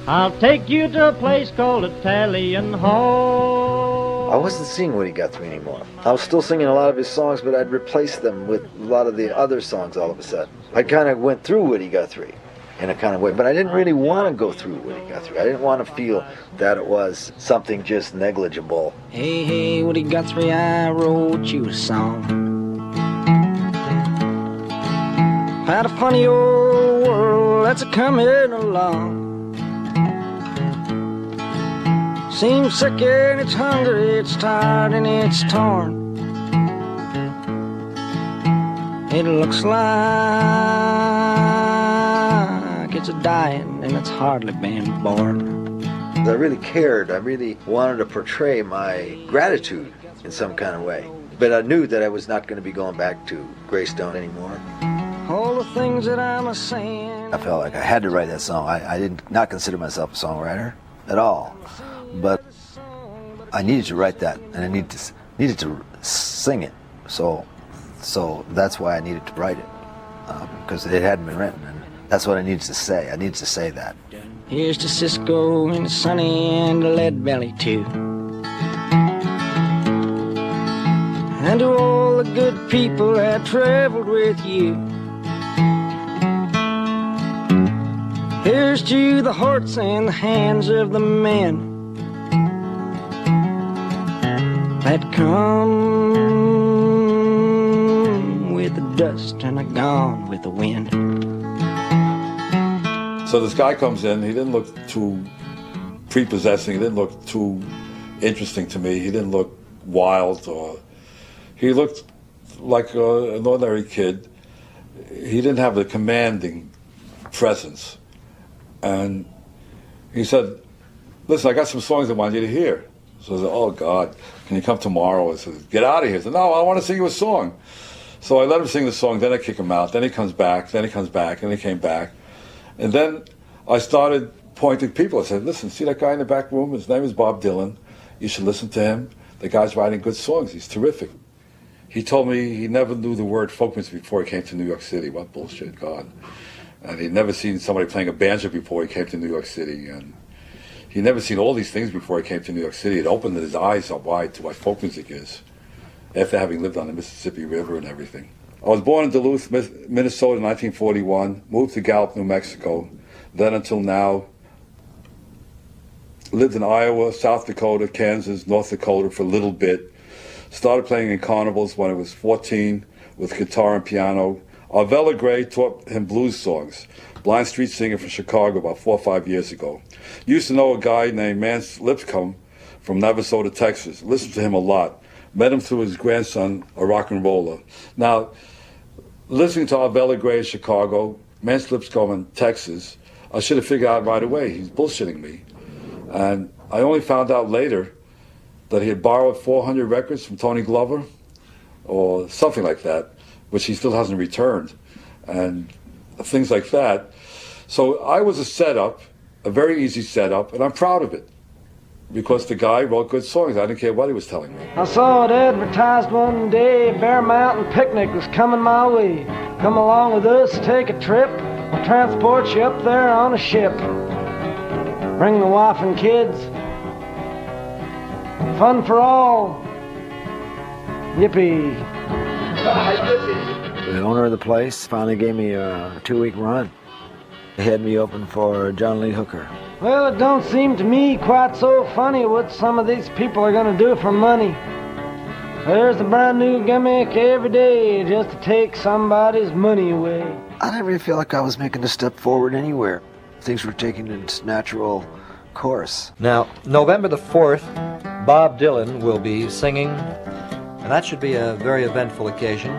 I'll take you to a place called Italian Hall. I wasn't singing Woody Guthrie anymore. I was still singing a lot of his songs, but I'd replaced them with a lot of the other songs all of a sudden. I kind of went through Woody Guthrie in a kind of way, but I didn't really want to go through Woody Guthrie. I didn't want to feel that it was something just negligible. Hey, hey, Woody Guthrie, I wrote you a song about a funny old world that's a-coming along. Seems sick and it's hungry, it's tired and it's torn. It looks like it's a-dying and it's hardly been born. I really cared. I really wanted to portray my gratitude in some kind of way. But I knew that I was not going to be going back to Greystone anymore. All the things that I'm a-saying. I felt like I had to write that song. I did not consider myself a songwriter at all. But I needed to write that, and I needed to needed to sing it. So that's why I needed to write it, because it hadn't been written, and that's what I needed to say. I needed to say that. Here's to Cisco and Sonny and Lead Belly too, and to all the good people that traveled with you. Here's to the hearts and the hands of the men that come with the dust and are gone with the wind. So this guy comes in, he didn't look too prepossessing, he didn't look too interesting to me, he didn't look wild, or he looked like an ordinary kid. He didn't have the commanding presence. And he said, listen, I got some songs I want you to hear. So I said, oh God, can you come tomorrow? I said, get out of here. He said, no, I want to sing you a song. So I let him sing the song, then I kick him out, then he comes back, then he comes back, and he came back. And then I started pointing people. I said, listen, see that guy in the back room? His name is Bob Dylan. You should listen to him. The guy's writing good songs. He's terrific. He told me he never knew the word folk music before he came to New York City. What bullshit, God. And he'd never seen somebody playing a banjo before he came to New York City. And he'd never seen all these things before he came to New York City. It opened his eyes up wide to what folk music is, after having lived on the Mississippi River and everything. I was born in Duluth, Minnesota in 1941, moved to Gallup, New Mexico, then until now. Lived in Iowa, South Dakota, Kansas, North Dakota for a little bit. Started playing in carnivals when I was 14 with guitar and piano. Arvella Gray taught him blues songs. Blind street singer from Chicago about 4 or 5 years ago. Used to know a guy named Mance Lipscomb from Navasota, Texas. Listened to him a lot. Met him through his grandson, a rock and roller. Now, listening to Arvella Gray in Chicago, Mance Lipscomb in Texas, I should have figured out right away he's bullshitting me. And I only found out later that he had borrowed 400 records from Tony Glover, or something like that, which he still hasn't returned, and things like that. So I was a setup, a very easy setup, and I'm proud of it, because the guy wrote good songs. I didn't care what he was telling me. I saw it advertised one day, Bear Mountain picnic was coming my way. Come along with us, take a trip, we'll transport you up there on a ship. Bring the wife and kids, fun for all, yippee. The owner of the place finally gave me a 2-week run. They had me open for John Lee Hooker. Well, it don't seem to me quite so funny what some of these people are gonna do for money. There's a brand new gimmick every day just to take somebody's money away. I didn't really feel like I was making a step forward anywhere. Things were taking its natural course. Now, November the 4th, Bob Dylan will be singing, and that should be a very eventful occasion.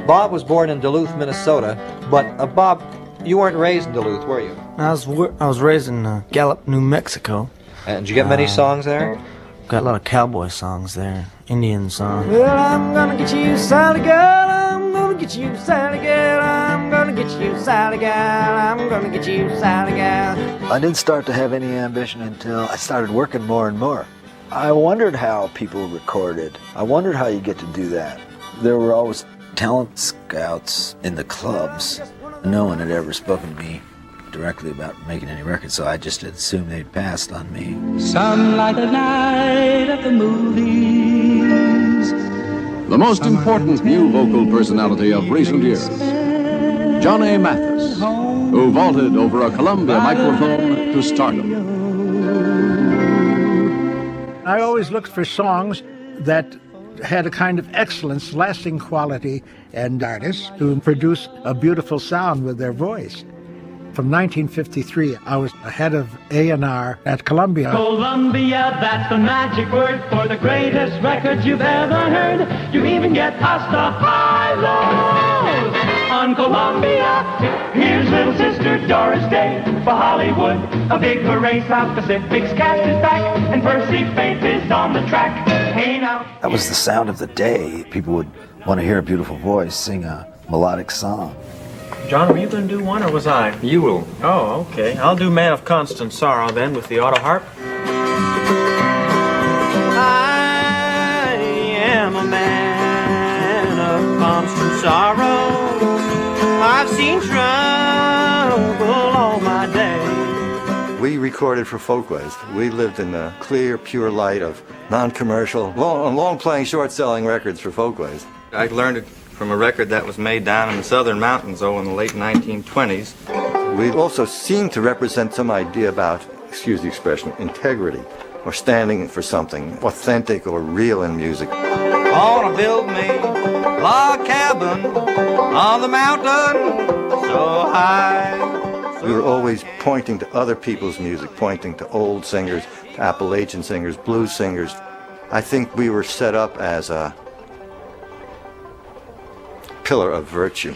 Bob was born in Duluth, Minnesota, but Bob, you weren't raised in Duluth, were you? I was raised in Gallup, New Mexico. And did you get many songs there? Got a lot of cowboy songs there, Indian songs. Well, I'm gonna get you, Sally girl, I'm gonna get you, Sally girl, I'm gonna get you, Sally girl, I'm gonna get you, Sally girl. I didn't start to have any ambition until I started working more and more. I wondered how people recorded. I wondered how you get to do that. There were always talent scouts in the clubs. No one had ever spoken to me directly about making any records, so I just assumed they'd passed on me. Some like the night at the movies. The most important new vocal personality of recent years, John A. Mathis, who vaulted over a Columbia microphone to stardom. I always looked for songs that had a kind of excellence, lasting quality, and artists who produce a beautiful sound with their voice. From 1953, I was head of A&R at Columbia. Columbia, that's the magic word for the greatest records you've ever heard. You even get us the high-lows on Columbia. Here's little sister Doris Day for Hollywood. A big hooray, South Pacific's cast is back, and Percy Faith is on the track. Hey now. That was the sound of the day. People would want to hear a beautiful voice sing a melodic song. John, were you going to do one, or was I? You will. Oh, okay. I'll do Man of Constant Sorrow, then, with the auto harp. I am a man of constant sorrow. I've seen trouble all my day. We recorded for Folkways. We lived in the clear, pure light of non-commercial, long-playing, short-selling records for Folkways. I learned it from a record that was made down in the southern mountains, in the late 1920s. We also seemed to represent some idea about, excuse the expression, integrity, or standing for something authentic or real in music. Gonna build me a log cabin on the mountain so high. We were always pointing to other people's music, pointing to old singers, to Appalachian singers, blues singers. I think we were set up as a pillar of virtue.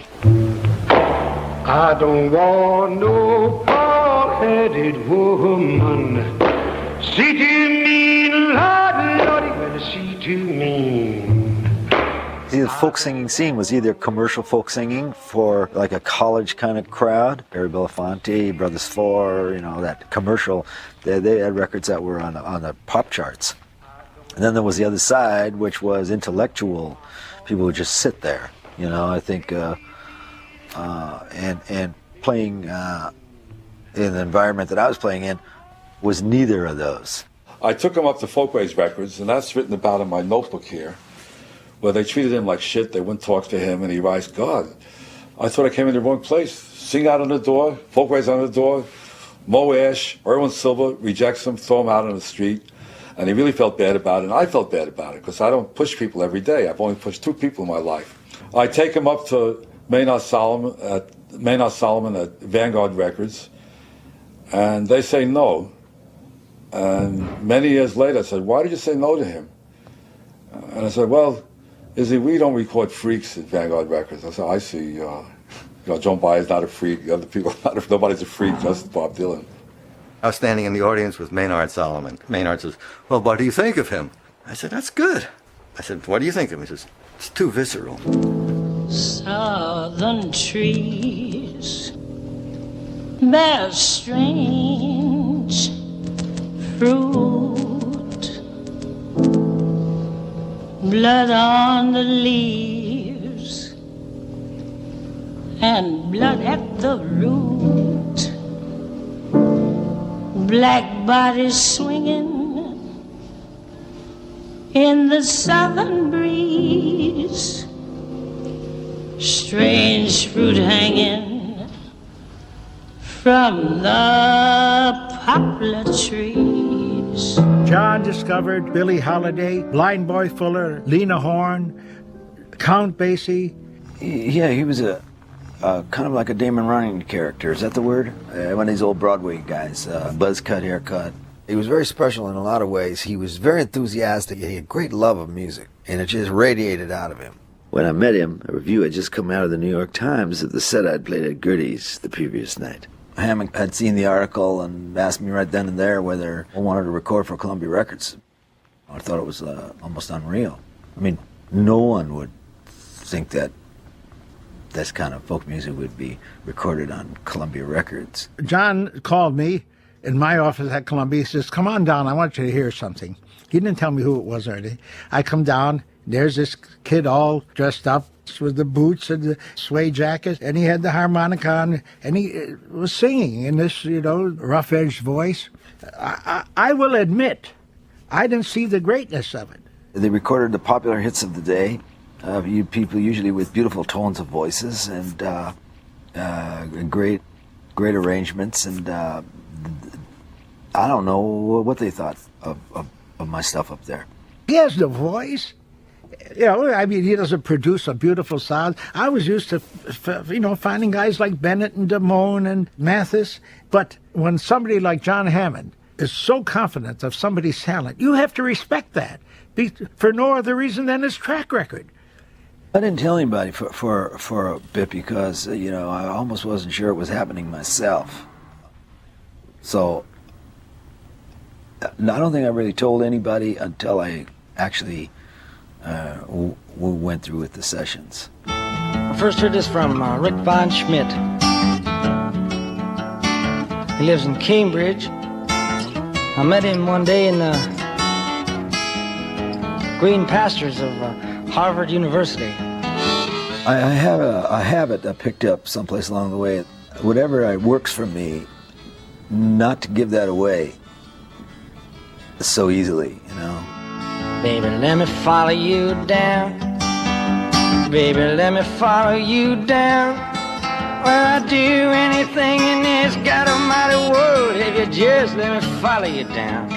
I don't want no bald-headed woman. She too mean, Lord, Lordy, well, she too mean. The folk singing scene was either commercial folk singing for like a college kind of crowd, Barry Belafonte, Brothers Four, you know, that commercial. They had records that were on the pop charts. And then there was the other side, which was intellectual. People would just sit there, you know, I think, and playing in the environment that I was playing in was neither of those. I took him up to Folkways Records, and that's written about in my notebook here, where they treated him like shit. They wouldn't talk to him, and he writes, God, I thought I came in the wrong place. Sing out on the door, Folkways on the door, Mo Ash, Erwin Silva rejects him, throw him out on the street. And he really felt bad about it, and I felt bad about it, because I don't push people every day. I've only pushed 2 people in my life. I take him up to Maynard Solomon at Vanguard Records, and they say no. And many years later, I said, why did you say no to him? And I said, well, we don't record freaks at Vanguard Records. I said, I see, Joan Baez's not a freak, the other people, nobody's a freak, just Bob Dylan. I was standing in the audience with Maynard Solomon. Maynard says, well, what do you think of him? I said, that's good. I said, what do you think of him? He says, it's too visceral. Southern trees bear strange fruit, blood on the leaves and blood at the root, black bodies swinging in the southern breeze, strange fruit hanging from the poplar trees. John discovered Billie Holiday, Blind Boy Fuller, Lena Horne, Count Basie. Yeah, he was a kind of like a Damon Runyon character. Is that the word? One of these old Broadway guys, buzz cut, haircut. He was very special in a lot of ways. He was very enthusiastic. He had great love of music, and it just radiated out of him. When I met him, a review had just come out of the New York Times of the set I'd played at Gertie's the previous night. Hammond had seen the article and asked me right then and there whether I wanted to record for Columbia Records. I thought it was almost unreal. I mean, no one would think that this kind of folk music would be recorded on Columbia Records. John called me in my office at Columbia. He says, come on down, I want you to hear something. He didn't tell me who it was or anything. I come down, there's this kid all dressed up with the boots and the suede jacket, and he had the harmonica on, and he was singing in this, rough-edged voice. I will admit, I didn't see the greatness of it. They recorded the popular hits of the day, people usually with beautiful tones of voices and great arrangements, and I don't know what they thought of my stuff up there. He has the voice. He doesn't produce a beautiful sound. I was used to, finding guys like Bennett and Damone and Mathis. But when somebody like John Hammond is so confident of somebody's talent, you have to respect that for no other reason than his track record. I didn't tell anybody for a bit because, I almost wasn't sure it was happening myself. So I don't think I really told anybody until I actually went through with the sessions. I first heard this from Rick Von Schmidt. He lives in Cambridge. I met him one day in green pastures of Harvard University. I have a habit I picked up someplace along the way. Whatever works for me, not to give that away so easily, you know. Baby, let me follow you down. Baby, let me follow you down. Well, I'd do anything in this God almighty world if you just let me follow you down.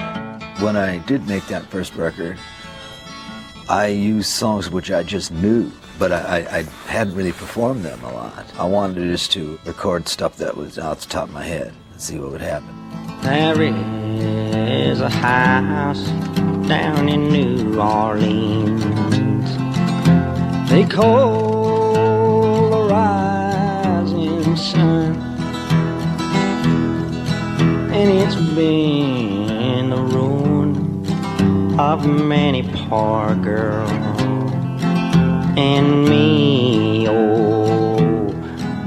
When I did make that first record, I used songs which I just knew, but I hadn't really performed them a lot. I wanted just to record stuff that was out the top of my head and see what would happen. There is a house down in New Orleans they call the rising sun, and it's been the ruin of many poor girls and me. Oh,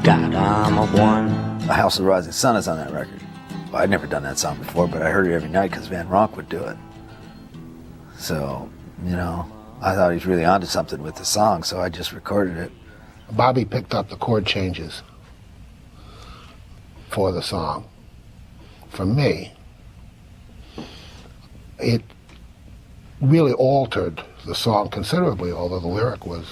God, I'm a one. The House of the Rising Sun is on that record. Well, I'd never done that song before, but I heard it every night because Van Ronk would do it. So, you know, I thought he was really onto something with the song, so I just recorded it. Bobby picked up the chord changes for the song. For me, it really altered the song considerably, although the lyric was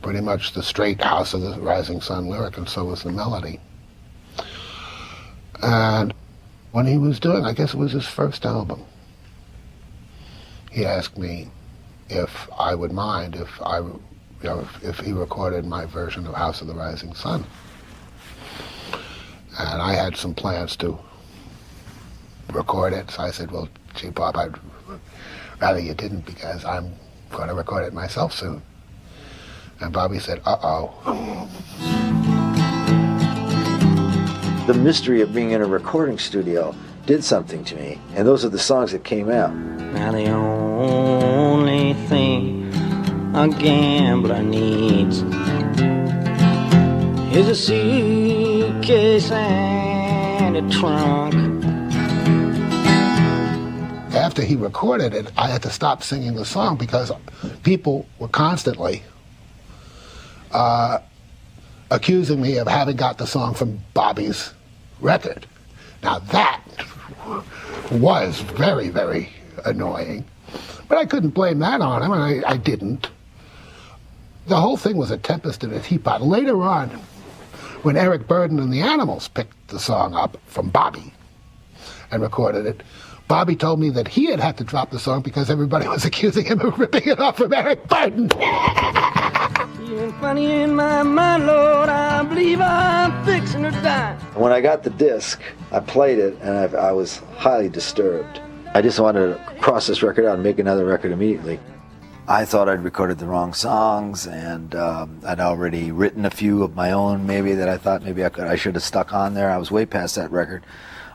pretty much the straight House of the Rising Sun lyric, and so was the melody. And when he was doing, I guess it was his first album, he asked me if I would mind if he recorded my version of House of the Rising Sun. And I had some plans to record it, so I said, well, gee, Bob, I'd rather you didn't, because I'm going to record it myself soon. And Bobby said, uh-oh. The mystery of being in a recording studio did something to me, and those are the songs that came out. Now the only thing a gambler needs is a suitcase and a trunk. After he recorded it, I had to stop singing the song because people were constantly accusing me of having got the song from Bobby's record. Now that was very, very annoying. But I couldn't blame that on him, and I didn't. The whole thing was a tempest in a teapot. Later on, when Eric Burdon and the Animals picked the song up from Bobby and recorded it, Bobby told me that he had to drop the song because everybody was accusing him of ripping it off from Eric Burdon. You're funny in my mind, Lord, I believe I'm fixing to die. When I got the disc, I played it, and I was highly disturbed. I just wanted to cross this record out and make another record immediately. I thought I'd recorded the wrong songs, and I'd already written a few of my own, maybe, that I thought maybe I should have stuck on there. I was way past that record.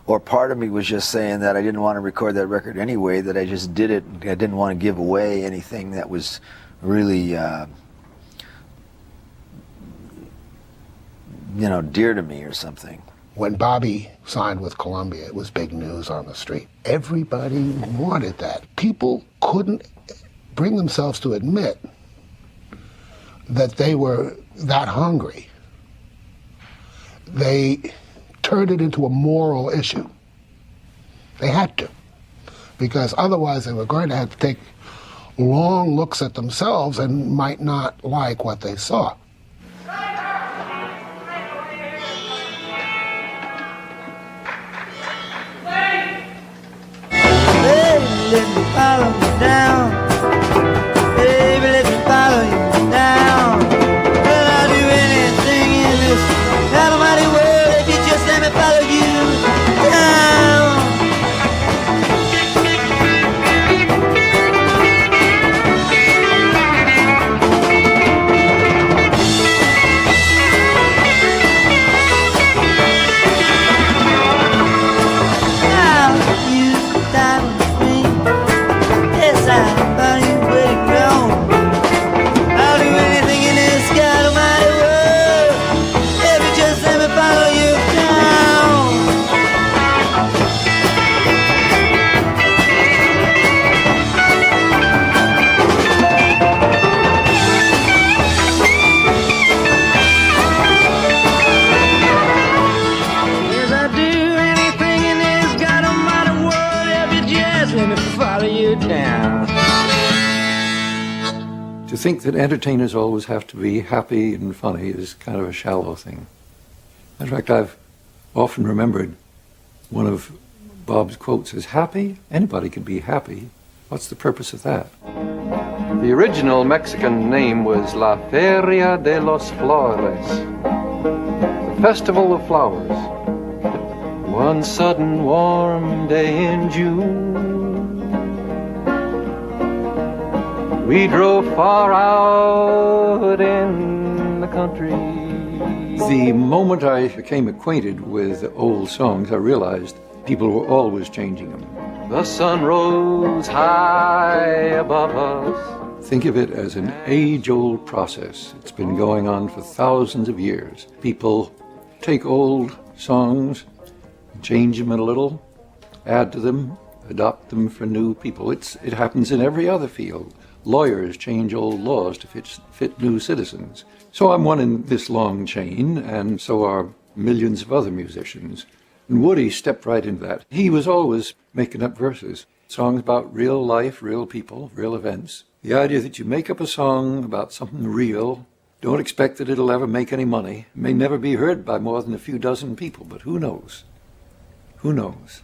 Or part of me was just saying that I didn't want to record that record anyway, that I just did it. I didn't want to give away anything that was really, dear to me or something. When Bobby signed with Columbia, it was big news on the street. Everybody wanted that. People couldn't bring themselves to admit that they were that hungry. They turned it into a moral issue. They had to, because otherwise they were going to have to take long looks at themselves and might not like what they saw. Let me follow you down. Baby, let me follow you down. Well, I'll do anything in this almighty world if you just let me follow you down. let me follow you down. To think that entertainers always have to be happy and funny is kind of a shallow thing. In fact, I've often remembered one of Bob's quotes as, happy? Anybody can be happy. What's the purpose of that? The original Mexican name was La Feria de los Flores, the Festival of Flowers. One sudden warm day in June, we drove far out in the country. The moment I became acquainted with old songs, I realized people were always changing them. The sun rose high above us. Think of it as an age-old process. It's been going on for thousands of years. People take old songs, change them a little, add to them, adopt them for new people. It happens in every other field. Lawyers change old laws to fit new citizens. So I'm one in this long chain, and so are millions of other musicians. And Woody stepped right into that. He was always making up verses, songs about real life, real people, real events. The idea that you make up a song about something real, don't expect that it'll ever make any money, it may never be heard by more than a few dozen people, but who knows? Who knows?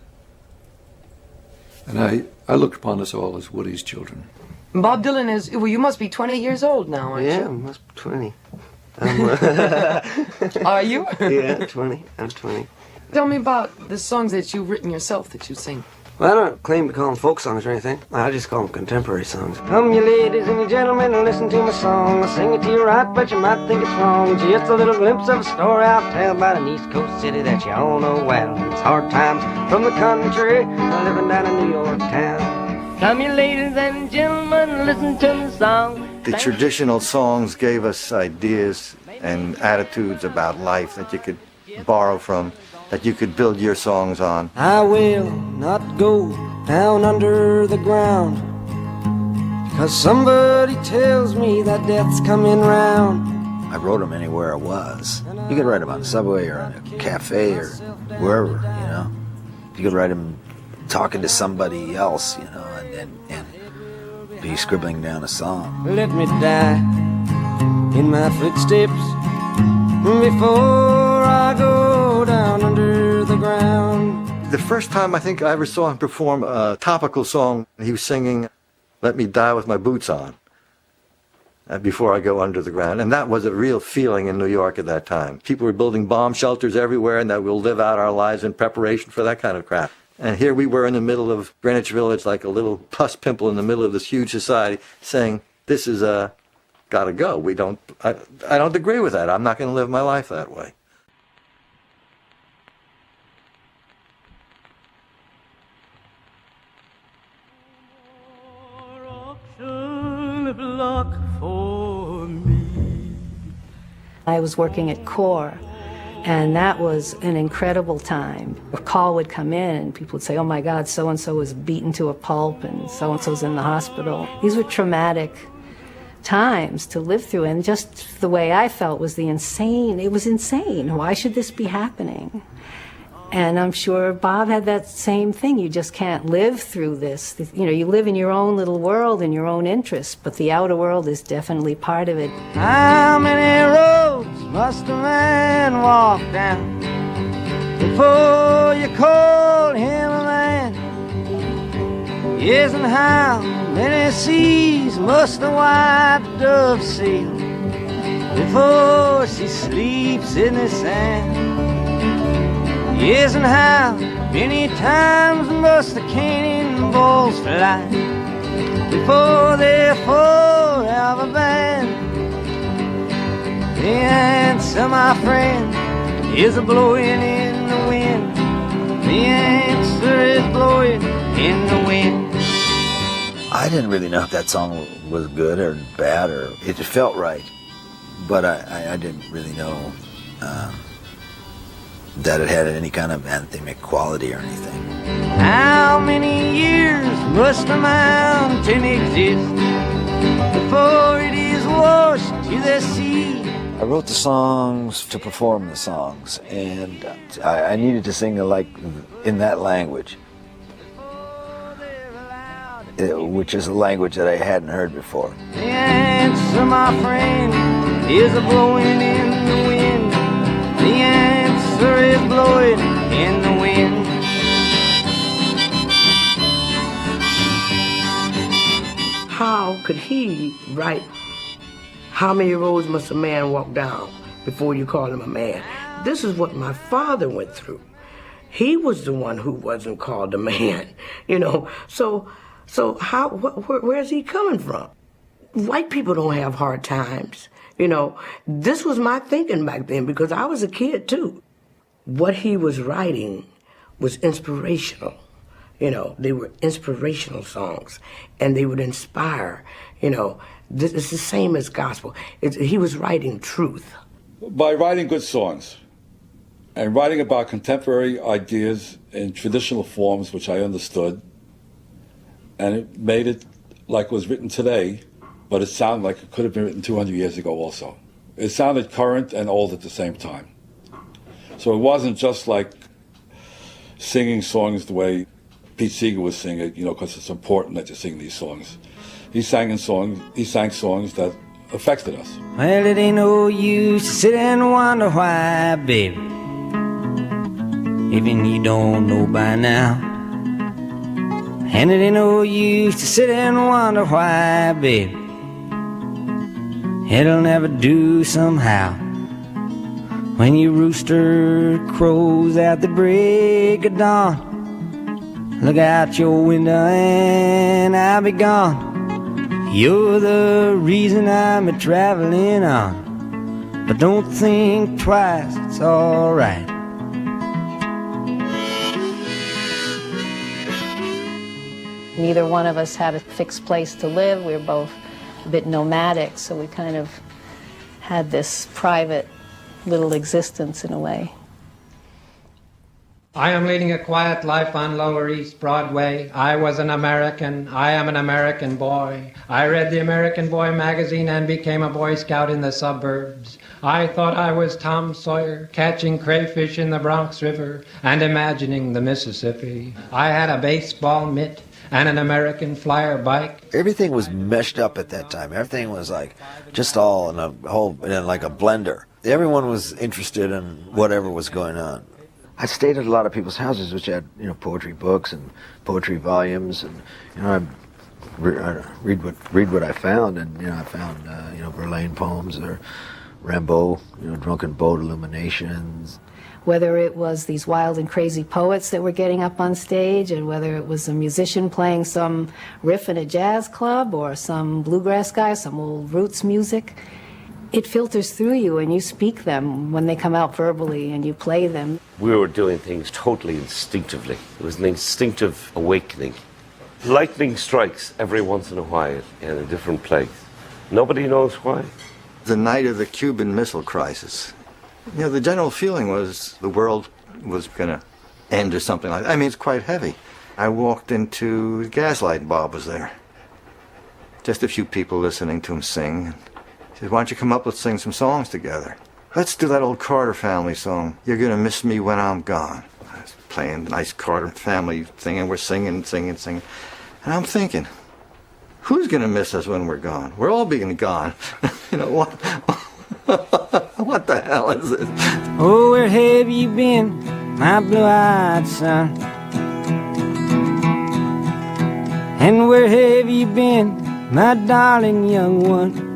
And I looked upon us all as Woody's children. Bob Dylan is, well, you must be 20 years old now, aren't you? Yeah, I must be 20. Are you? Yeah, 20. I'm 20. Tell me about the songs that you've written yourself that you sing. Well, I don't claim to call them folk songs or anything. I just call them contemporary songs. Come, you ladies and you gentlemen, and listen to my song. I sing it to you right, but you might think it's wrong. Just a little glimpse of a story I'll tell about an East Coast city that you all know well. It's hard times from the country, living down in New York town. Come, you ladies and gentlemen, listen to the song. The traditional songs gave us ideas and attitudes about life that you could borrow from, that you could build your songs on. I will not go down under the ground, because somebody tells me that death's coming round. I wrote them anywhere I was. You could write them on the subway or in a cafe or wherever, you know. You could write them talking to somebody else, you know, and be scribbling down a song. Let me die in my footsteps before I go down under the ground. The first time I think I ever saw him perform a topical song, he was singing, "Let Me Die With My Boots On," before I go under the ground. And that was a real feeling in New York at that time. People were building bomb shelters everywhere, and that we'll live out our lives in preparation for that kind of crap. And here we were in the middle of Greenwich Village, like a little pus pimple in the middle of this huge society, saying, this is gotta go. I don't agree with that. I'm not going to live my life that way. I was working at CORE, and that was an incredible time. A call would come in and people would say, oh my God, so-and-so was beaten to a pulp and so-and-so's in the hospital. These were traumatic times to live through, and just the way I felt was it was insane. Why should this be happening? And I'm sure Bob had that same thing. You just can't live through this. You know, you live in your own little world and your own interests, but the outer world is definitely part of it. How many roads must a man walk down before you call him a man? Yes, and how many seas must the white dove sail before she sleeps in the sand? Yes, and how many times must the cannonballs fly before they're forever banned? The answer, my friend, is a blowing in the wind. The answer is blowing in the wind. I didn't really know if that song was good or bad, or it just felt right. But I didn't really know that it had any kind of anthemic quality or anything. How many years must a mountain exist before it is washed to the sea? I wrote the songs to perform the songs, and I needed to sing like in that language. which is a language that I hadn't heard before. The answer, my friend, is a blowing in the wind. The answer is blowing in the wind. How could he write, how many roads must a man walk down before you call him a man? This is what my father went through. He was the one who wasn't called a man, you know. So how, where's he coming from? White people don't have hard times, you know. This was my thinking back then because I was a kid too. What he was writing was inspirational. You know, they were inspirational songs, and they would inspire, you know. This is the same as gospel. He was writing truth. By writing good songs and writing about contemporary ideas in traditional forms, which I understood, and it made it like it was written today, but it sounded like it could have been written 200 years ago also. It sounded current and old at the same time. So it wasn't just like singing songs the way Pete Seeger was singing, you know, because it's important that you sing these songs. He sang songs that affected us. Well, it ain't no use to sit and wonder why, baby. Even you don't know by now. And it ain't no use to sit and wonder why, baby. It'll never do somehow. When your rooster crows at the break of dawn, look out your window and I'll be gone. You're the reason I'm a-traveling on, but don't think twice, it's alright. Neither one of us had a fixed place to live. We were both a bit nomadic, so we kind of had this private little existence in a way. I am leading a quiet life on Lower East Broadway. I was an American. I am an American boy. I read the American Boy magazine and became a Boy Scout in the suburbs. I thought I was Tom Sawyer, catching crayfish in the Bronx River and imagining the Mississippi. I had a baseball mitt and an American Flyer bike. Everything was meshed up at that time. Everything was like just all in a whole, in like a blender. Everyone was interested in whatever was going on. I stayed at a lot of people's houses, which had, you know, poetry books and poetry volumes, and you know, I read what I found, and you know, I found you know, Verlaine poems or Rimbaud, you know, Drunken Boat Illuminations. Whether it was these wild and crazy poets that were getting up on stage, and whether it was a musician playing some riff in a jazz club, or some bluegrass guy, some old roots music, it filters through you and you speak them when they come out verbally and you play them. We were doing things totally instinctively. It was an instinctive awakening. Lightning strikes every once in a while in a different place. Nobody knows why. The night of the Cuban Missile Crisis, you know, the general feeling was the world was going to end or something like that. I mean, it's quite heavy. I walked into Gaslight, Bob was there. Just a few people listening to him sing. He said, why don't you come up, let's sing some songs together. Let's do that old Carter family song, You're Gonna Miss Me When I'm Gone. I was playing the nice Carter family thing, and we're singing. And I'm thinking, who's gonna miss us when we're gone? We're all being gone. You know, what the hell is this? Oh, where have you been, my blue-eyed son? And where have you been, my darling young one?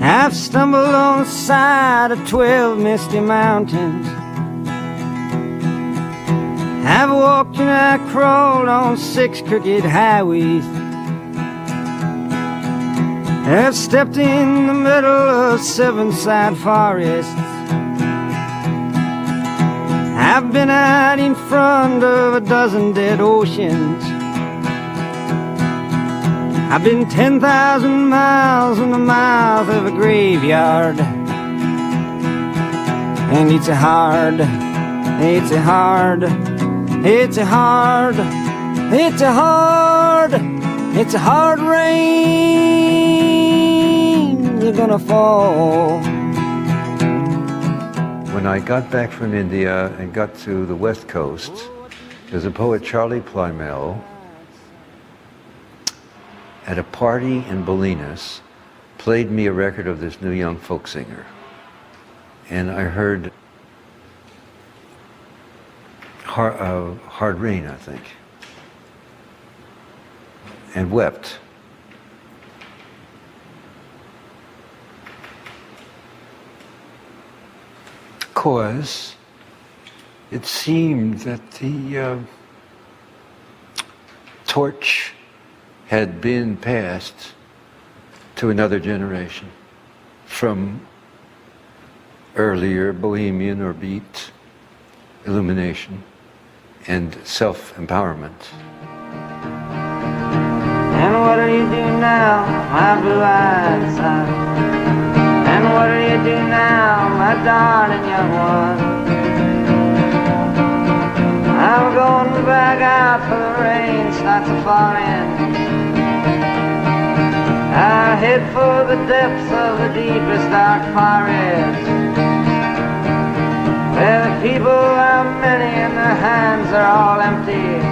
I've stumbled on the side of 12 misty mountains. I've walked and I crawled on 6 crooked highways. I've stepped in the middle of 7 sad forests. I've been out in front of a dozen dead oceans. I've been 10,000 miles in the mouth of a graveyard. And it's a hard rain you're gonna fall. When I got back from India and got to the West Coast, There's a poet, Charlie Plymell, at a party in Bolinas, played me a record of this new young folk singer. And I heard Hard Rain, I think, and wept. Because it seemed that the torch had been passed to another generation from earlier bohemian or beat illumination and self-empowerment. And what do you do now, my blue-eyed son? And what do you do now, my darling young one? I'm going back out for the rain starts to fall in. I head for the depths of the deepest dark forest, where the people are many and their hands are all empty,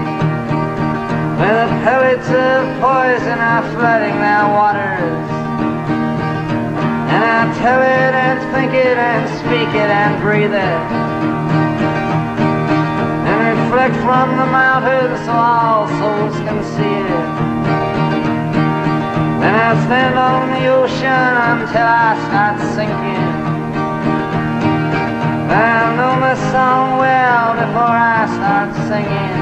where the pellets of poison are flooding their waters. And I tell it and think it and speak it and breathe it, and reflect from the mountains so all souls can see it. Then I'll stand on the ocean until I start sinking. I know my song well before I start singing.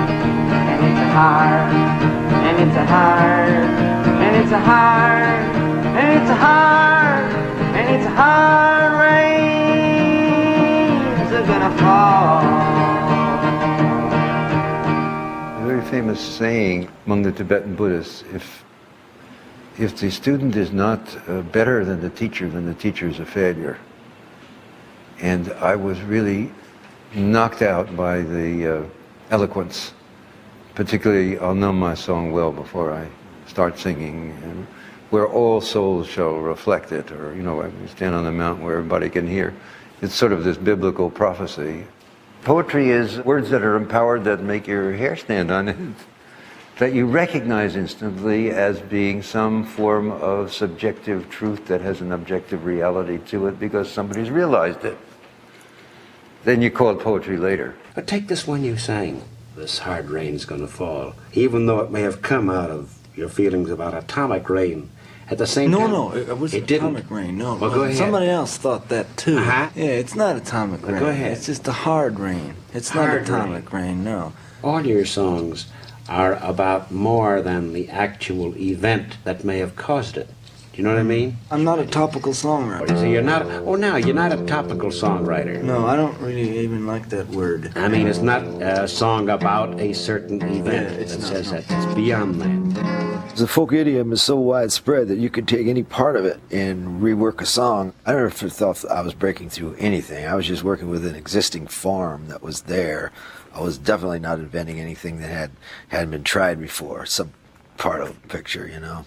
And it's a hard, and it's a hard, and it's a hard, and it's a hard, and it's a hard rains are gonna fall. A very famous saying among the Tibetan Buddhists, if the student is not better than the teacher is a failure. And I was really knocked out by the eloquence, particularly I'll know my song well before I start singing, and where all souls shall reflect it, or, you know, I stand on the mountain where everybody can hear. It's sort of this biblical prophecy. Poetry is words that are empowered, that make your hair stand on end, that you recognize instantly as being some form of subjective truth that has an objective reality to it because somebody's realized it. Then you call it poetry later. But take this one you sang, this hard rain's gonna fall, even though it may have come out of your feelings about atomic rain. At the same time, No, it wasn't atomic rain, no. Well, go ahead. Somebody else thought that too. Uh-huh. Yeah, it's not atomic rain. Go ahead. It's just a hard rain. It's not atomic rain, no. All your songs are about more than the actual event that may have caused it. Do you know what I mean? I'm not a topical songwriter. So you're not, you're not a topical songwriter. No, I don't really even like that word. I mean, it's not a song about a certain event. It says that. It's beyond that. The folk idiom is so widespread that you could take any part of it and rework a song. I never thought I was breaking through anything. I was just working with an existing form that was there. I was definitely not inventing anything that hadn't been tried before. Some part of the picture, you know.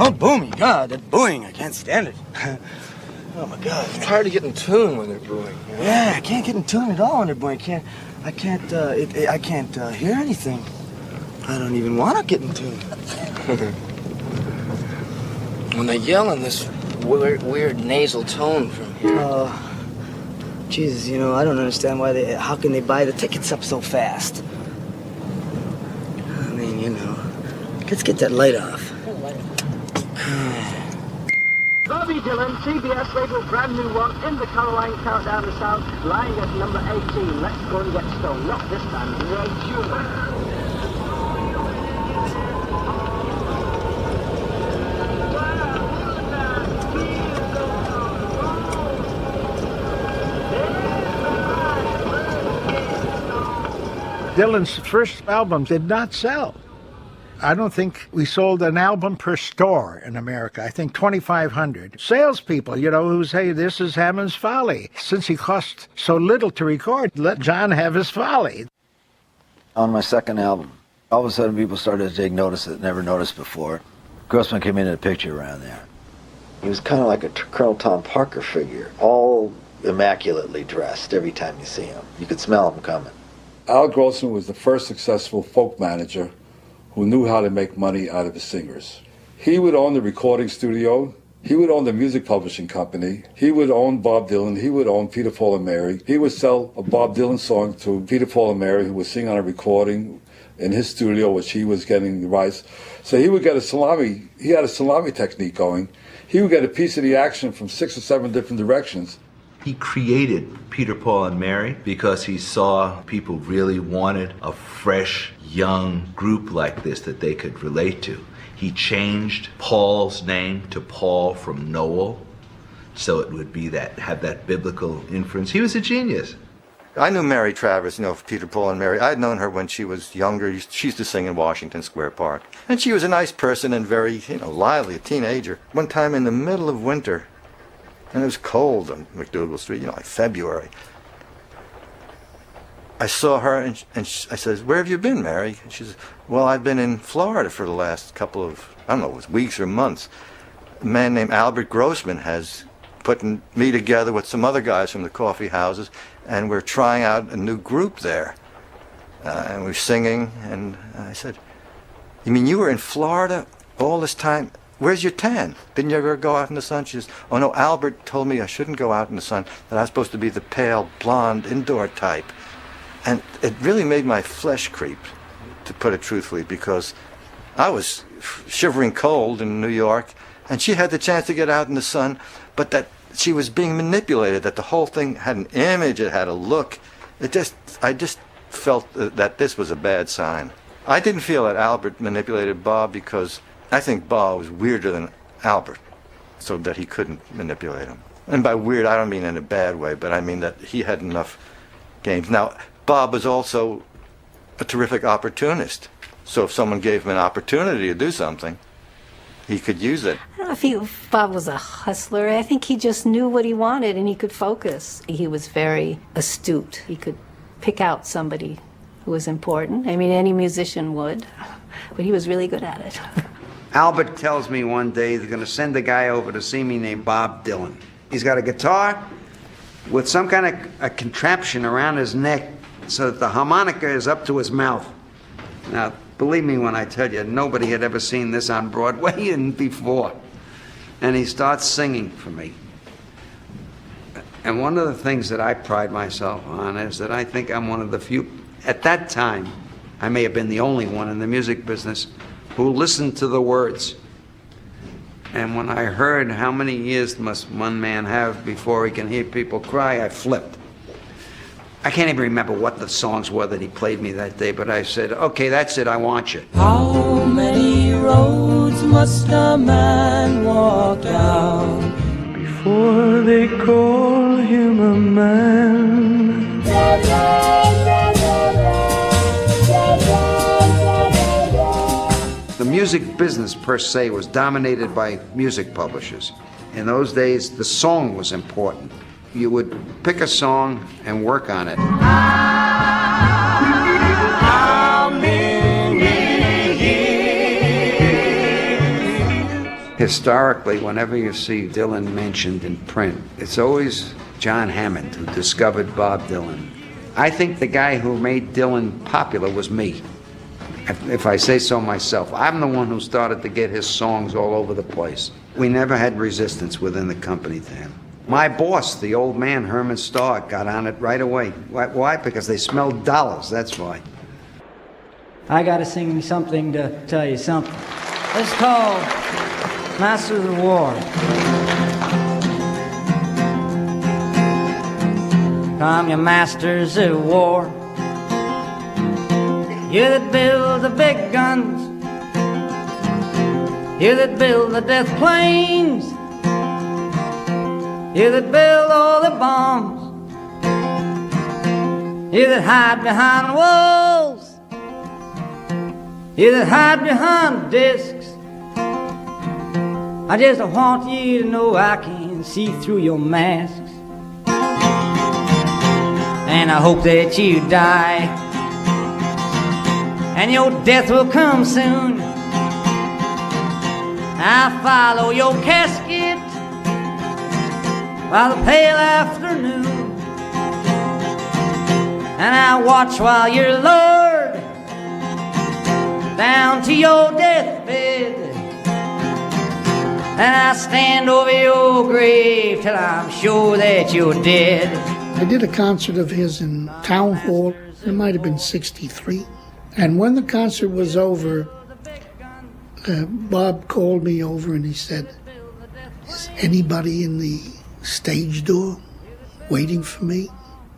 Oh, booming, God, that booing, I can't stand it. Oh my God. It's hard to get in tune when they're booing. You know? Yeah, I can't get in tune at all when they're booing. I can't hear anything. I don't even want to get in tune. When they yell in this weird nasal tone from here. Jesus, you know, I don't understand how can they buy the tickets up so fast? I mean, you know, let's get that light off. Bobby Dylan, CBS label, brand new one, in the Caroline Countdown to Sound, lying at number 18. Let's go and get stoned. Not this time, Ray Jewel. Dylan's first album did not sell. I don't think we sold an album per store in America. I think 2,500. Salespeople, you know, who say, this is Hammond's Folly. Since he cost so little to record, let John have his folly. On my second album, all of a sudden people started to take notice that never noticed before. Grossman came into the picture around there. He was kind of like a Colonel Tom Parker figure, all immaculately dressed every time you see him. You could smell him coming. Al Grossman was the first successful folk manager who knew how to make money out of his singers. He would own the recording studio, he would own the music publishing company, he would own Bob Dylan, he would own Peter, Paul and Mary. He would sell a Bob Dylan song to Peter, Paul and Mary, who would sing on a recording in his studio, which he was getting the rights. So he would get he had a salami technique going. He would get a piece of the action from 6 or 7 different directions. He created Peter, Paul and Mary because he saw people really wanted a fresh, young group like this that they could relate to. He changed Paul's name to Paul from Noel, so it would be have that biblical inference. He was a genius. I knew Mary Travers, you know, Peter, Paul and Mary. I had known her when she was younger. She used to sing in Washington Square Park. And she was a nice person and very, you know, lively, a teenager. One time in the middle of winter, and it was cold on McDougal Street, you know, like February. I saw her and I said, "Where have you been, Mary?" And she said, "Well, I've been in Florida for the last couple of, I don't know, it was weeks or months. A man named Albert Grossman has put me together with some other guys from the coffee houses, and we're trying out a new group there. And we're singing." And I said, "You mean you were in Florida all this time? Where's your tan? Didn't you ever go out in the sun?" She says, "Oh no, Albert told me I shouldn't go out in the sun, that I was supposed to be the pale, blonde, indoor type." And it really made my flesh creep, to put it truthfully, because I was shivering cold in New York, and she had the chance to get out in the sun, but that she was being manipulated, that the whole thing had an image, it had a look. I just felt that this was a bad sign. I didn't feel that Albert manipulated Bob because I think Bob was weirder than Albert, so that he couldn't manipulate him. And by weird, I don't mean in a bad way, but I mean that he had enough games. Now, Bob was also a terrific opportunist. So if someone gave him an opportunity to do something, he could use it. I don't know if Bob was a hustler. I think he just knew what he wanted and he could focus. He was very astute. He could pick out somebody who was important. I mean, any musician would, but he was really good at it. Albert tells me one day they're going to send a guy over to see me named Bob Dylan. He's got a guitar with some kind of a contraption around his neck so that the harmonica is up to his mouth. Now, believe me when I tell you, nobody had ever seen this on Broadway and before. And he starts singing for me. And one of the things that I pride myself on is that I think I'm one of the few, at that time, I may have been the only one in the music business who listened to the words. And when I heard how many years must one man have before he can hear people cry, I flipped. I can't even remember what the songs were that he played me that day, but I said, "Okay, that's it, I want you." How many roads must a man walk down before they call him a man? The music business per se was dominated by music publishers. In those days, the song was important. You would pick a song and work on it. Historically, whenever you see Dylan mentioned in print, it's always John Hammond who discovered Bob Dylan. I think the guy who made Dylan popular was me, if I say so myself. I'm the one who started to get his songs all over the place. We never had resistance within the company to him. My boss, the old man, Herman Starr, got on it right away. Why? Because they smelled dollars, that's why. I gotta sing me something to tell you something. It's called Master of the War. Come, you masters of war, you that build the big guns, you that build the death planes, you that build all the bombs, you that hide behind walls, you that hide behind discs. I just want you to know I can see through your masks. And I hope that you die, and your death will come soon. I follow your casket by the pale afternoon, and I watch while you're lowered down to your deathbed, and I stand over your grave till I'm sure that you're dead. I did a concert of his in Town Hall. It might have been '63. And when the concert was over, Bob called me over and he said, "Is anybody in the stage door waiting for me?"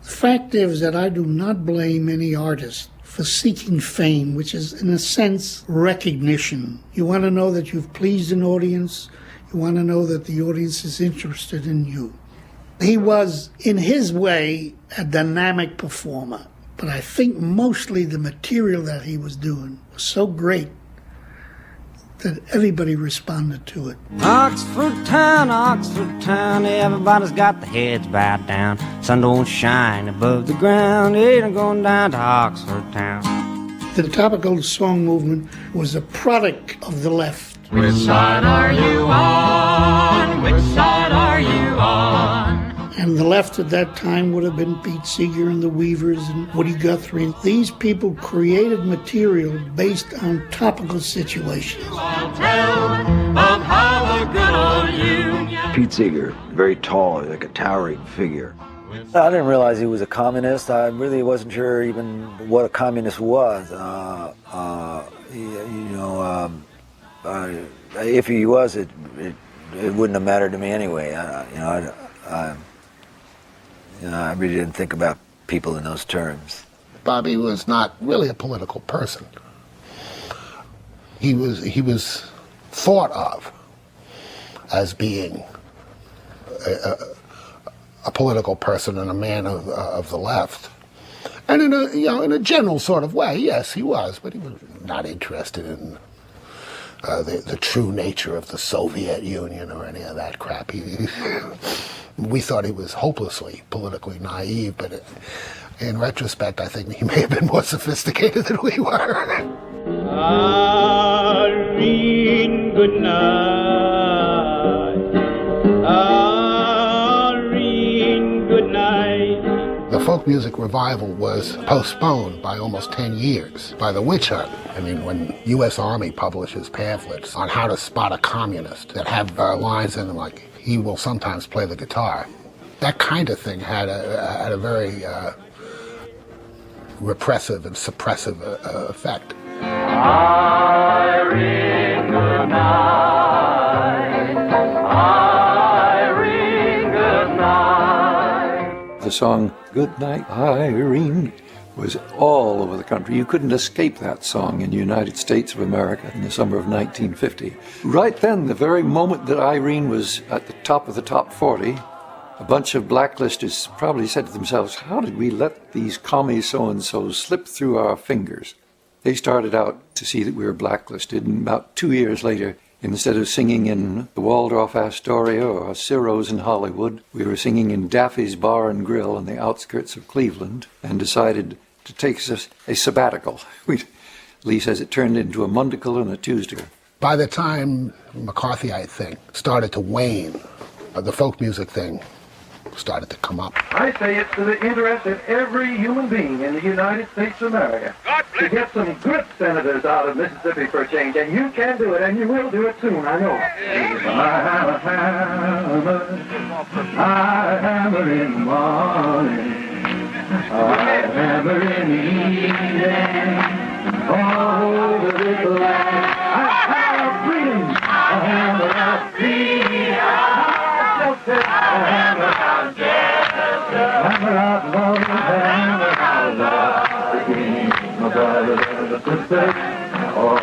The fact is that I do not blame any artist for seeking fame, which is, in a sense, recognition. You want to know that you've pleased an audience. You want to know that the audience is interested in you. He was, in his way, a dynamic performer. But I think mostly the material that he was doing was so great that everybody responded to it. Oxford town, everybody's got their heads bowed down. Sun don't shine above the ground, ain't going down to Oxford town. The topical song movement was a product of the left. Which side are you on? Which side are you on? And the left at that time would have been Pete Seeger and the Weavers and Woody Guthrie. These people created material based on topical situations. Pete Seeger, very tall, like a towering figure. I didn't realize he was a communist. I really wasn't sure even what a communist was. If he was, it wouldn't have mattered to me anyway. I really didn't think about people in those terms. Bobby was not really a political person. He was thought of as being a political person and a man of the left. And in a general sort of way, yes, he was, but he was not interested in the true nature of the Soviet Union or any of that crap. We thought he was hopelessly politically naive, but in retrospect, I think he may have been more sophisticated than we were. Irene, good night. Irene, good night. The folk music revival was postponed by almost 10 years by the witch hunt. I mean, when U.S. Army publishes pamphlets on how to spot a communist that have lines in them like, "He will sometimes play the guitar," that kind of thing had a very repressive and suppressive effect. Irene, good night. Irene, good night. The song "Good Night, Irene" was all over the country. You couldn't escape that song in the United States of America in the summer of 1950. Right then, the very moment that Irene was at the top of the top 40, a bunch of blacklisters probably said to themselves, how did we let these commie so-and-so slip through our fingers? They started out to see that we were blacklisted, and about 2 years later, instead of singing in the Waldorf Astoria or Ciro's in Hollywood, we were singing in Daffy's Bar and Grill on the outskirts of Cleveland, and decided to take us a sabbatical. Lee says it turned into a Mondacle and a Tuesday. By the time McCarthy, I think, started to wane, the folk music thing started to come up. I say it's to the interest of every human being in the United States of America to get some good senators out of Mississippi for a change, and you can do it, and you will do it soon, I know. I have a hammer, I hammer in the morning, I hammer in the evening, all over this land. I have freedom, I hammer out freedom, I hammer out justice, hammer out love, hammer out love, my brothers and the sisters, all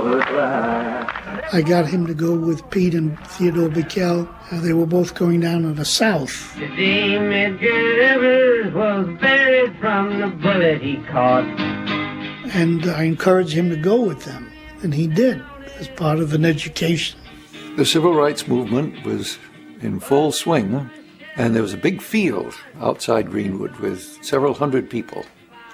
the time. I got him to go with Pete and Theodore Bickel. They were both going down to the south. The Dame Edgar Evers was buried from the bullet he caught. And I encouraged him to go with them, and he did, as part of an education. The civil rights movement was in full swing, and there was a big field outside Greenwood with several hundred people.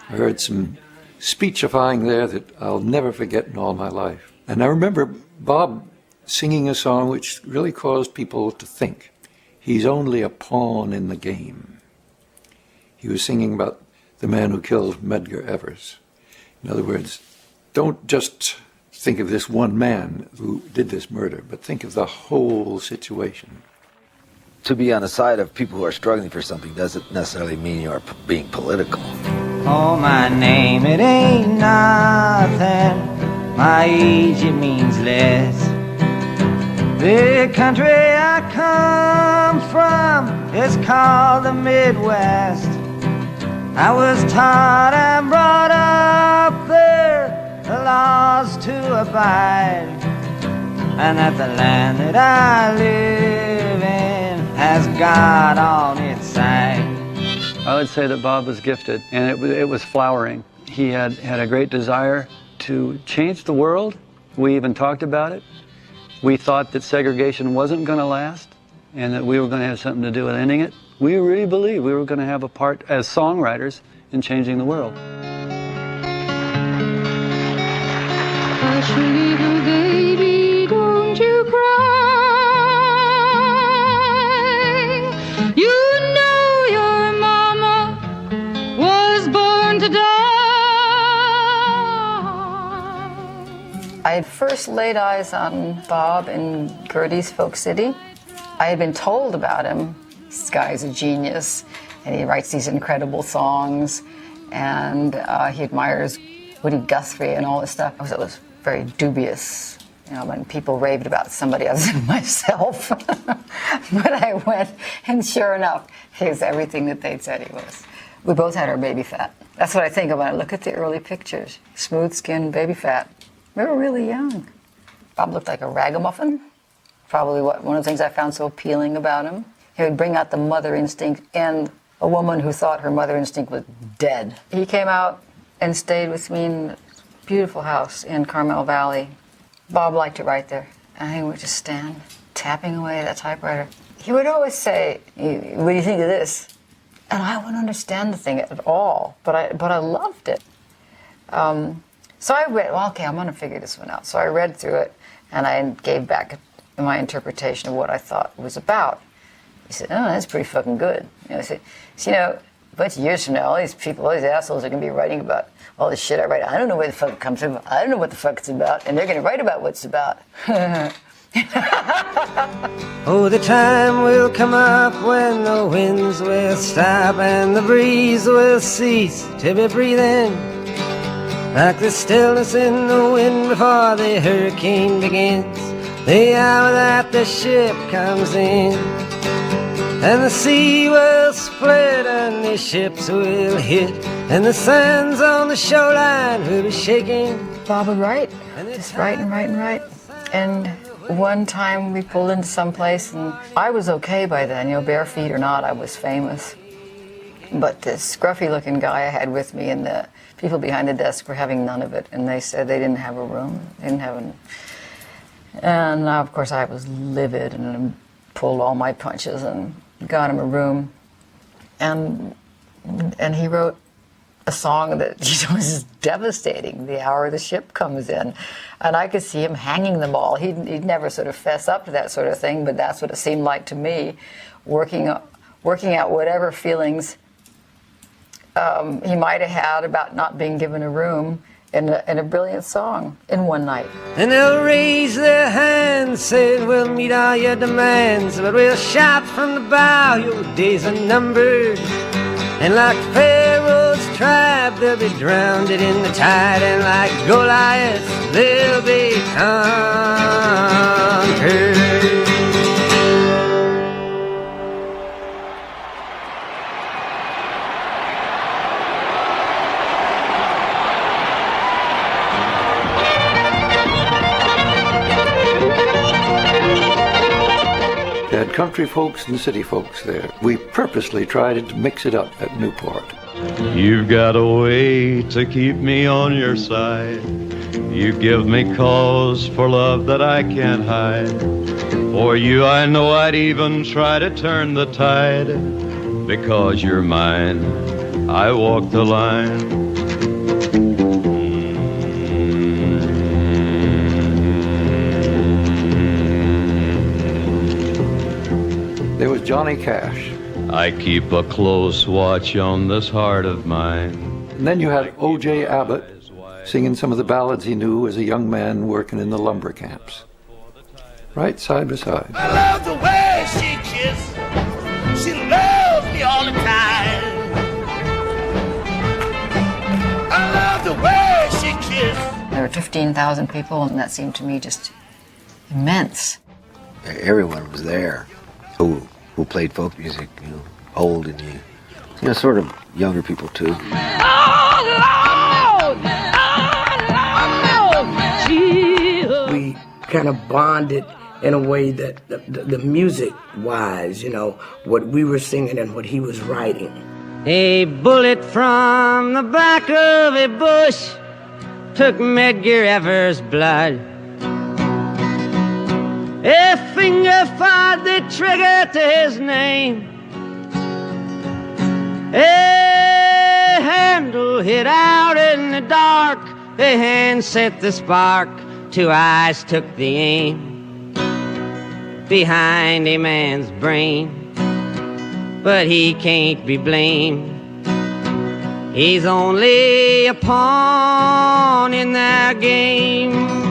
I heard some speechifying there that I'll never forget in all my life. And I remember Bob singing a song which really caused people to think. He's only a pawn in the game. He was singing about the man who killed Medgar Evers. In other words, don't just think of this one man who did this murder, but think of the whole situation. To be on the side of people who are struggling for something doesn't necessarily mean you're being political. Oh, my name, it ain't nothing. My age, it means less. The country I come from is called the Midwest. I was taught and brought up there, the laws to abide, and that the land that I live in has God on its side. I would say that Bob was gifted, and it was flowering. He had a great desire to change the world. We even talked about it. We thought that segregation wasn't going to last, and that we were going to have something to do with ending it. We really believed we were going to have a part as songwriters in changing the world. Hush, little baby, don't you cry. You know your mama was born to die. I had first laid eyes on Bob in Gertie's Folk City. I had been told about him. This guy's a genius, and he writes these incredible songs, and he admires Woody Guthrie and all this stuff. It was very dubious, you know, when people raved about somebody other than myself. But I went, and sure enough, he's everything that they'd said he was. We both had our baby fat. That's what I think of when I look at the early pictures. Smooth skin, baby fat. We were really young. Bob looked like a ragamuffin. Probably one of the things I found so appealing about him. He would bring out the mother instinct in a woman who thought her mother instinct was dead. He came out and stayed with me in a beautiful house in Carmel Valley. Bob liked to write there, and he would just stand tapping away at that typewriter. He would always say, "What do you think of this?" And I wouldn't understand the thing at all, but I loved it. So I read, well, okay, I'm going to figure this one out. So I read through it, and I gave back my interpretation of what I thought it was about. He said, "Oh, that's pretty fucking good." You know, I said, "So, you know, a bunch of years from now, all these people, all these assholes are going to be writing about all this shit I write. I don't know where the fuck it comes from. I don't know what the fuck it's about. And they're going to write about what it's about." Oh, the time will come up when the winds will stop and the breeze will cease to be breathing, like the stillness in the wind before the hurricane begins, the hour that the ship comes in, and the sea will split and the ships will hit, and the sands on the shoreline will be shaking. Bob would write, just write and write and write. And one time we pulled into some place, and I was okay by then, you know, bare feet or not, I was famous. But this scruffy-looking guy I had with me, and the people behind the desk were having none of it, and they said they didn't have a room, they didn't have an... And of course I was livid and pulled all my punches and got him a room. And he wrote a song that was devastating, The Hour the Ship Comes In. And I could see him hanging them all. He'd never sort of fess up to that sort of thing, but that's what it seemed like to me, working out whatever feelings he might have had about not being given a room in a brilliant song in one night. And they'll raise their hands, saying we'll meet all your demands, but we'll shout from the bow, your days are numbered. And like Pharaoh's tribe, they'll be drowned in the tide, and like Goliath, they'll be conquered. They had country folks and city folks there. We purposely tried to mix it up at Newport. You've got a way to keep me on your side. You give me cause for love that I can't hide. For you I know I'd even try to turn the tide. Because you're mine, I walk the line. There was Johnny Cash. I keep a close watch on this heart of mine. And then you had O.J. Abbott singing some of the ballads he knew as a young man working in the lumber camps. Right side by side. I love the way she kisses. She loves me all the time. I love the way she kisses. There were 15,000 people, and that seemed to me just immense. Everyone was there who played folk music, you know, old and you know, sort of younger people too. Oh, Lord! Oh, Lord! We kind of bonded in a way that the music-wise, you know, what we were singing and what he was writing. A bullet from the back of a bush took Medgar Evers' blood. A finger fired the trigger to his name. A handle hit out in the dark. A hand set the spark. Two eyes took the aim behind a man's brain. But he can't be blamed. He's only a pawn in their game.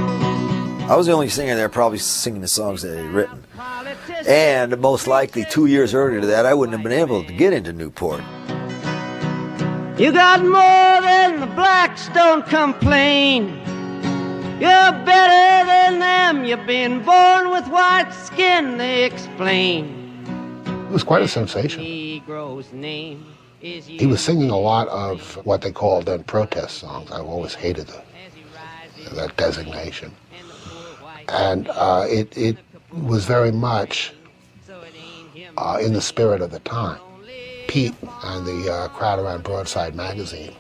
I was the only singer there probably singing the songs that he'd written. And most likely 2 years earlier to that, I wouldn't have been able to get into Newport. You got more than the blacks, don't complain. You're better than them, you've been born with white skin, they explain. It was quite a sensation. He was singing a lot of what they called then protest songs. I've always hated that designation. And it was very much in the spirit of the time. Pete and the crowd around Broadside Magazine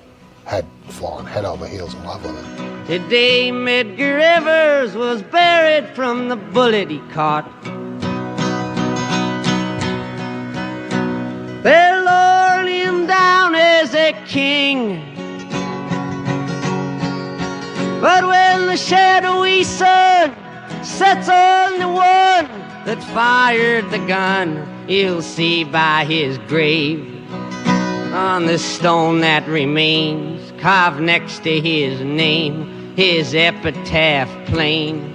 had fallen head over heels in love with him. Today Medgar Evers was buried from the bullet he caught. They're lowering him down as a king. But when the shadowy sun sets on the one that fired the gun, you'll see by his grave, on the stone that remains, carved next to his name, his epitaph plain.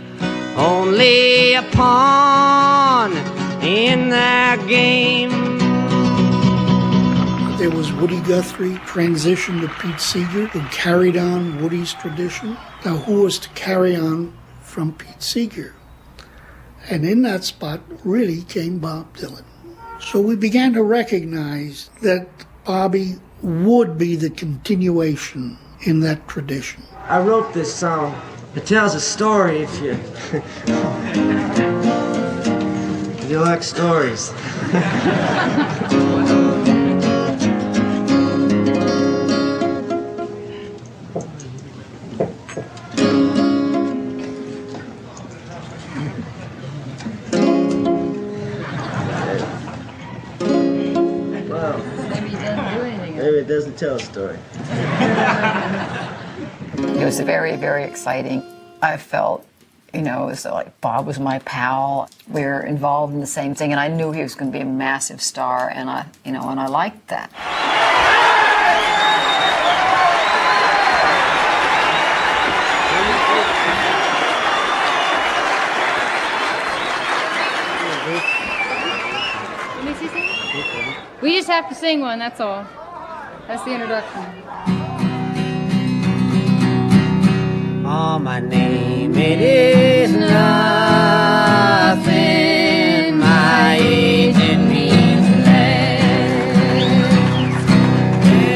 Only a pawn in their game. There was Woody Guthrie, transitioned to Pete Seeger, who carried on Woody's tradition. Now, who was to carry on from Pete Seeger? And in that spot really came Bob Dylan. So we began to recognize that Bobby would be the continuation in that tradition. I wrote this song. It tells a story if you if you like stories. doesn't tell a story. It was very, very exciting. I felt, you know, it was like Bob was my pal. We were involved in the same thing, and I knew he was going to be a massive star, and I liked that. We just have to sing one, that's all. That's the introduction. Oh, my name, it is nothing. My age, it means less.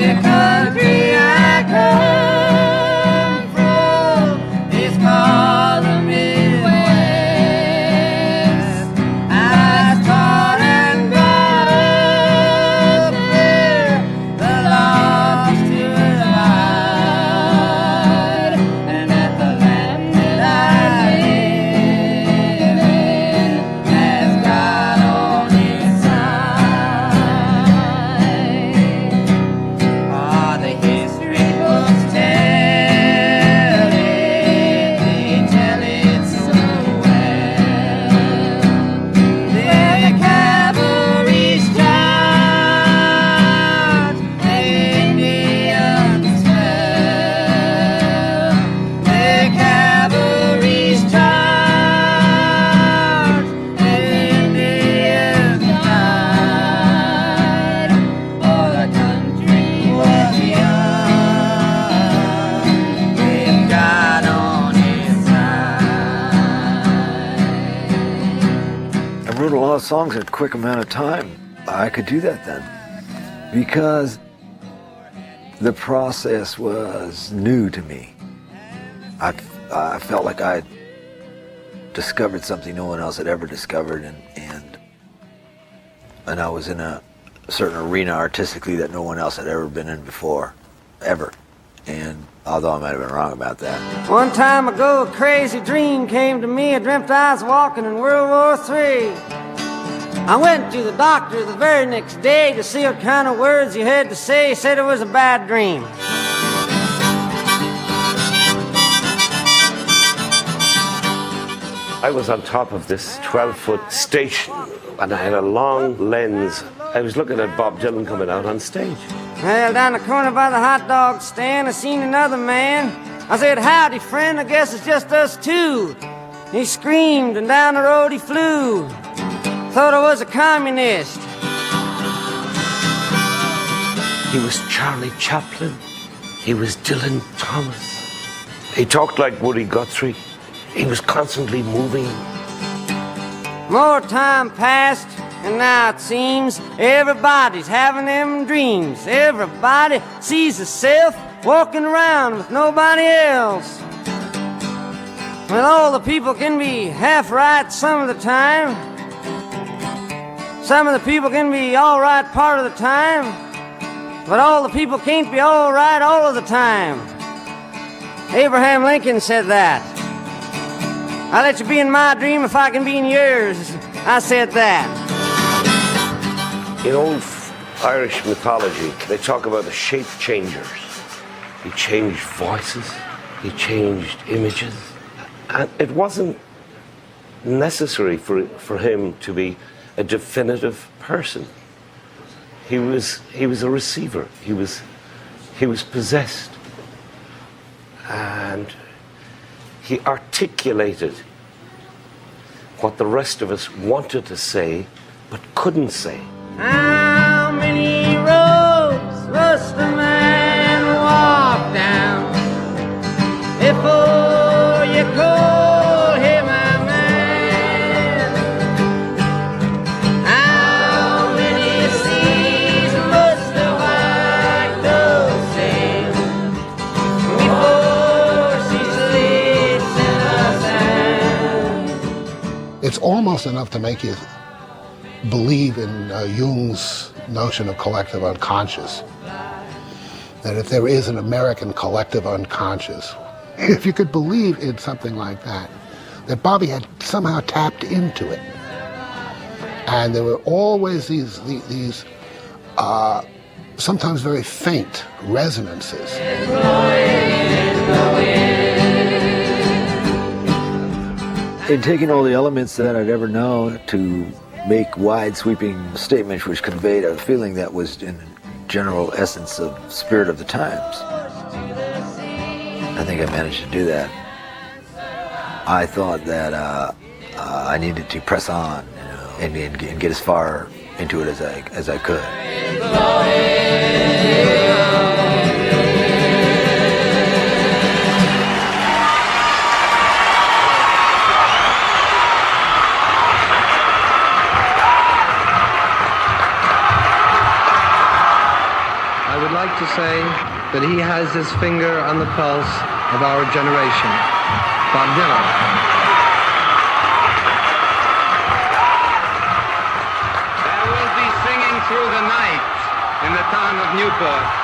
The country I come from is called the Midwest. I was taught and brought up there, the laws to abide, and that the land that I live in has God on its side. Ah, the history books tell it, they tell it so well. The cavalry's charge, the Indians fell. The cavalry's charge, the Indians died. Oh, the country was young, with God on its side. I wrote a lot of songs in a quick amount of time. I could do that then because the process was new to me. I felt like I discovered something no one else had ever discovered, and I was in a certain arena artistically that no one else had ever been in before, ever. And although I might have been wrong about that. One time ago, a crazy dream came to me. I dreamt I was walking in World War III. I went to the doctor the very next day to see what kind of words he had to say. He said it was a bad dream. I was on top of this 12-foot station, and I had a long lens. I was looking at Bob Dylan coming out on stage. Well, down the corner by the hot dog stand, I seen another man. I said, "Howdy, friend, I guess it's just us two." He screamed, and down the road he flew. Thought I was a communist. He was Charlie Chaplin. He was Dylan Thomas. He talked like Woody Guthrie. He was constantly moving. More time passed, and now it seems everybody's having them dreams. Everybody sees herself walking around with nobody else. Well, all the people can be half right some of the time. Some of the people can be all right part of the time. But all the people can't be all right all of the time. Abraham Lincoln said that. I'll let you be in my dream if I can be in yours. I said that. In old Irish mythology, they talk about the shape changers. He changed voices, he changed images. And it wasn't necessary for him to be a definitive person. He was a receiver. He was possessed. And he articulated what the rest of us wanted to say but couldn't say. How many roads must a man walk down before you call him a man? How many seas must a white dove sail before she sleeps in the sand? It's almost enough to make you believe in Jung's notion of collective unconscious. That if there is an American collective unconscious, if you could believe in something like that, that Bobby had somehow tapped into it. And there were always these sometimes very faint resonances. In taking all the elements that I'd ever known to make wide sweeping statements which conveyed a feeling that was in general essence of spirit of the times, I think I managed to do that. I thought that I needed to press on, and get as far into it as I could. I would like to say that he has his finger on the pulse of our generation. Bob Dylan. There will be singing through the night in the town of Newport.